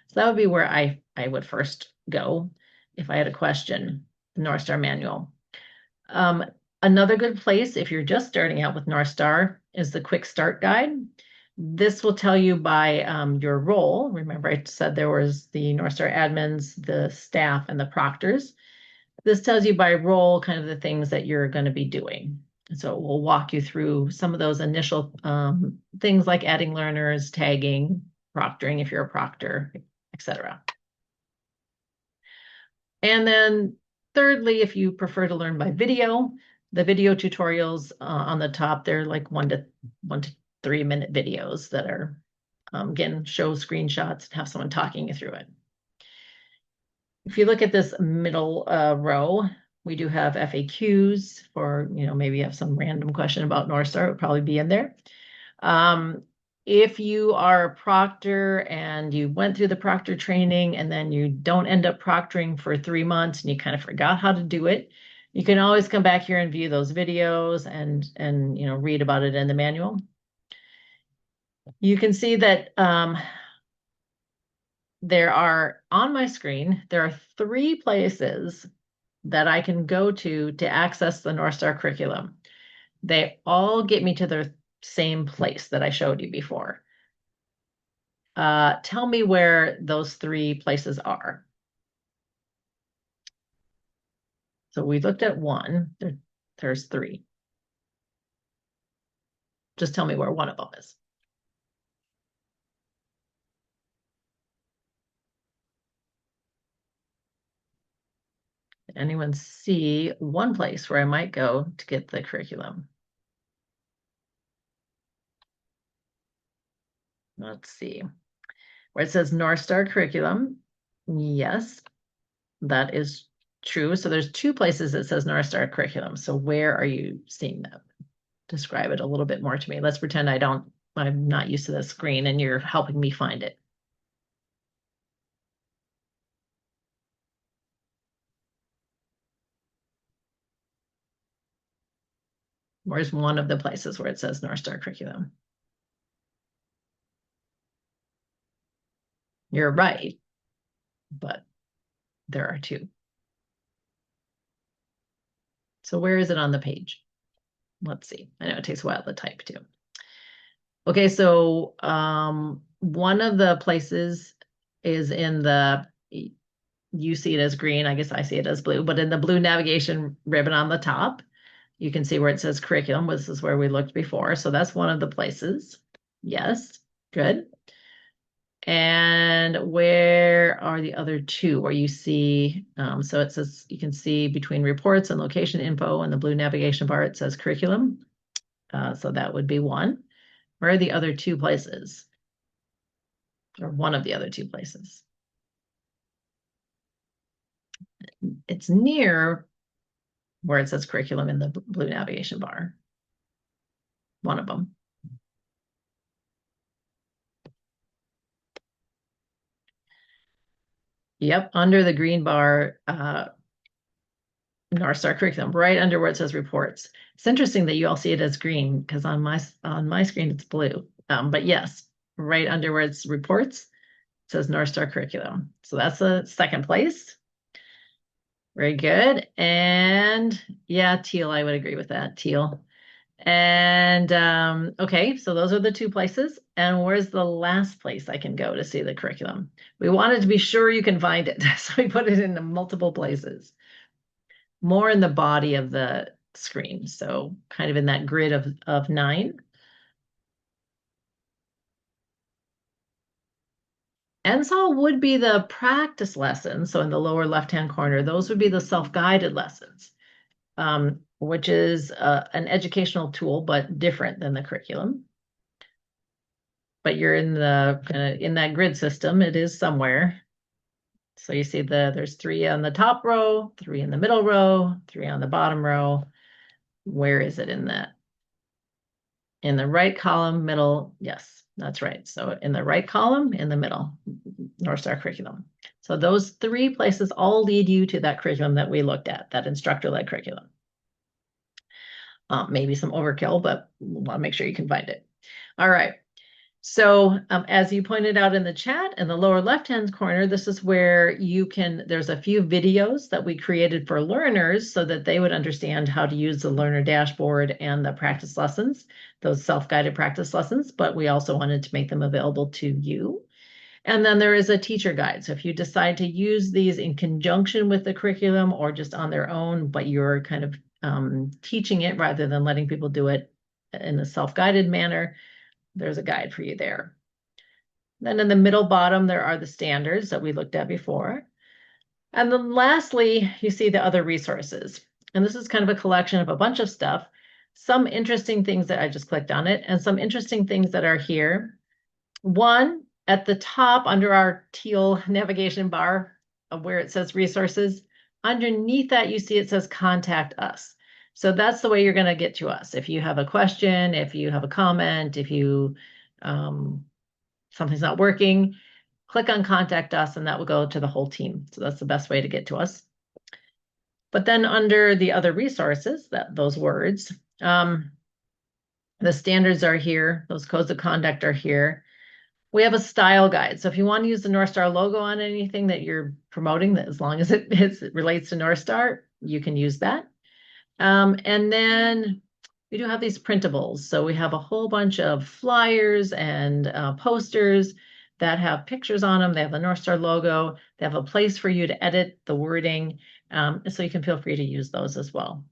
A: So that would be where I would first go if I had a question, the Northstar manual. Um, Another good place if you're just starting out with Northstar is the Quick Start Guide. This will tell you by your role. Remember, I said there was the Northstar admins, the staff, and the proctors. This tells you by role kind of the things that you're going to be doing. So it will walk you through some of those initial things like adding learners, tagging, proctoring if you're a proctor, etc. And then thirdly, if you prefer to learn by video, the video tutorials on the top, they're like 1 to 3 minute videos that are, again, show screenshots and have someone talking you through it. If you look at this middle row, we do have FAQs for, maybe you have some random question about Northstar, it would probably be in there. If you are a proctor and you went through the proctor training and then you don't end up proctoring for 3 months and you kind of forgot how to do it, you can always come back here and view those videos and read about it in the manual. You can see that there are on my screen, there are 3 places that I can go to access the Northstar curriculum. They all get me to the same place that I showed you before. Tell me where those 3 places are. So we looked at 1, there's 3. Just tell me where one of them is. Did anyone see one place where I might go to get the curriculum? Let's see. Where it says Northstar curriculum. Yes, that is true. So there's 2 places that says Northstar curriculum. So where are you seeing that? Describe it a little bit more to me. Let's pretend I'm not used to the screen and you're helping me find it. Where's one of the places where it says Northstar curriculum? You're right, but there are two. So where is it on the page? Let's see. I know it takes a while to type too. Okay, so one of the places is in the, you see it as green, I guess I see it as blue, but in the blue navigation ribbon on the top, you can see where it says curriculum. This is where we looked before. So that's one of the places. Yes, good. And where are the other two where you see, so it says, you can see between reports and location info and the blue navigation bar, it says curriculum. So that would be one. Where are the other two places? Or one of the other two places? It's near where it says curriculum in the blue navigation bar. One of them. Yep, under the green bar, Northstar curriculum, right under where it says reports. It's interesting that you all see it as green because on my screen it's blue. But yes, right under where it's reports, it says Northstar curriculum. So that's the second place. Very good. And yeah, teal, I would agree with that. Teal. And okay, so those are the two places. And where's the last place I can go to see the curriculum? We wanted to be sure you can find it, so we put it in multiple places. More in the body of the screen, so kind of in that grid of 9. And so would be the practice lessons. So in the lower left-hand corner, those would be the self-guided lessons, which is an educational tool, but different than the curriculum. But you're in the in that grid system, it is somewhere. So you see there's 3 on the top row, 3 in the middle row, 3 on the bottom row. Where is it in that? In the right column, middle, yes, that's right. So in the right column, in the middle, Northstar curriculum. So those 3 places all lead you to that curriculum that we looked at, that instructor-led curriculum. Maybe some overkill, but we'll want to make sure you can find it. All right. So as you pointed out in the chat, in the lower left-hand corner, this is where you can, there's a few videos that we created for learners so that they would understand how to use the learner dashboard and the practice lessons, those self-guided practice lessons, but we also wanted to make them available to you. And then there is a teacher guide. So if you decide to use these in conjunction with the curriculum or just on their own, but you're kind of teaching it rather than letting people do it in a self-guided manner, there's a guide for you there. Then in the middle bottom, there are the standards that we looked at before. And then lastly, you see the other resources. And this is kind of a collection of a bunch of stuff. Some interesting things that I just clicked on it and some interesting things that are here. One, at the top under our teal navigation bar of where it says resources, underneath that you see it says contact us. So that's the way you're going to get to us. If you have a question, if you have a comment, if you something's not working, click on contact us and that will go to the whole team. So that's the best way to get to us. But then under the other resources, those words, the standards are here, those codes of conduct are here. We have a style guide. So if you want to use the Northstar logo on anything that you're promoting, that as long as it relates to Northstar, you can use that. And then we do have these printables. So we have a whole bunch of flyers and posters that have pictures on them. They have the Northstar logo. They have a place for you to edit the wording. So you can feel free to use those as well.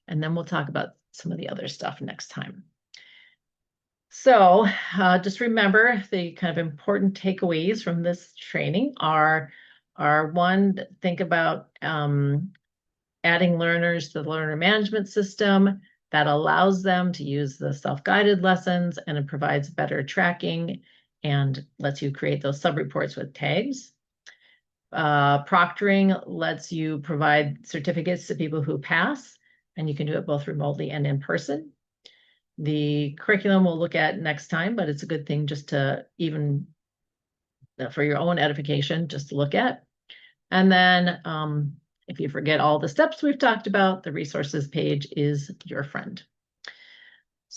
A: And then we'll talk about some of the other stuff next time. So just remember the kind of important takeaways from this training are one, think about adding learners to the learner management system that allows them to use the self-guided lessons and it provides better tracking and lets you create those sub-reports with tags. Proctoring lets you provide certificates to people who pass, and you can do it both remotely and in person. The curriculum we'll look at next time, but it's a good thing just to even for your own edification, just to look at. And then if you forget all the steps we've talked about, the resources page is your friend.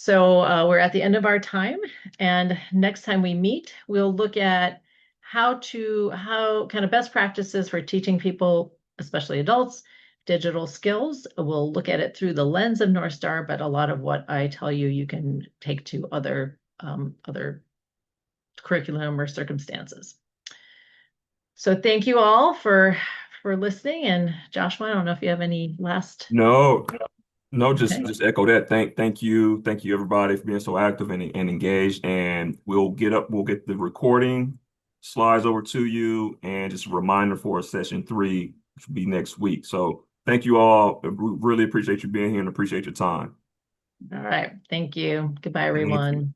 A: So we're at the end of our time, and next time we meet, we'll look at how kind of best practices for teaching people, especially adults, digital skills. We'll look at it through the lens of Northstar, but a lot of what I tell you, you can take to other curriculum or circumstances. So thank you all for listening. And Joshua, I don't know if you have any last.
B: No, no,
A: Okay.
B: just echo that. Thank you everybody for being so active and engaged. And we'll get the recording slides over to you, and just a reminder for session 3, which will be next week. So thank you all. Really appreciate you being here and appreciate your time.
A: All right. Thank you. Goodbye,
B: Thank you.
A: everyone.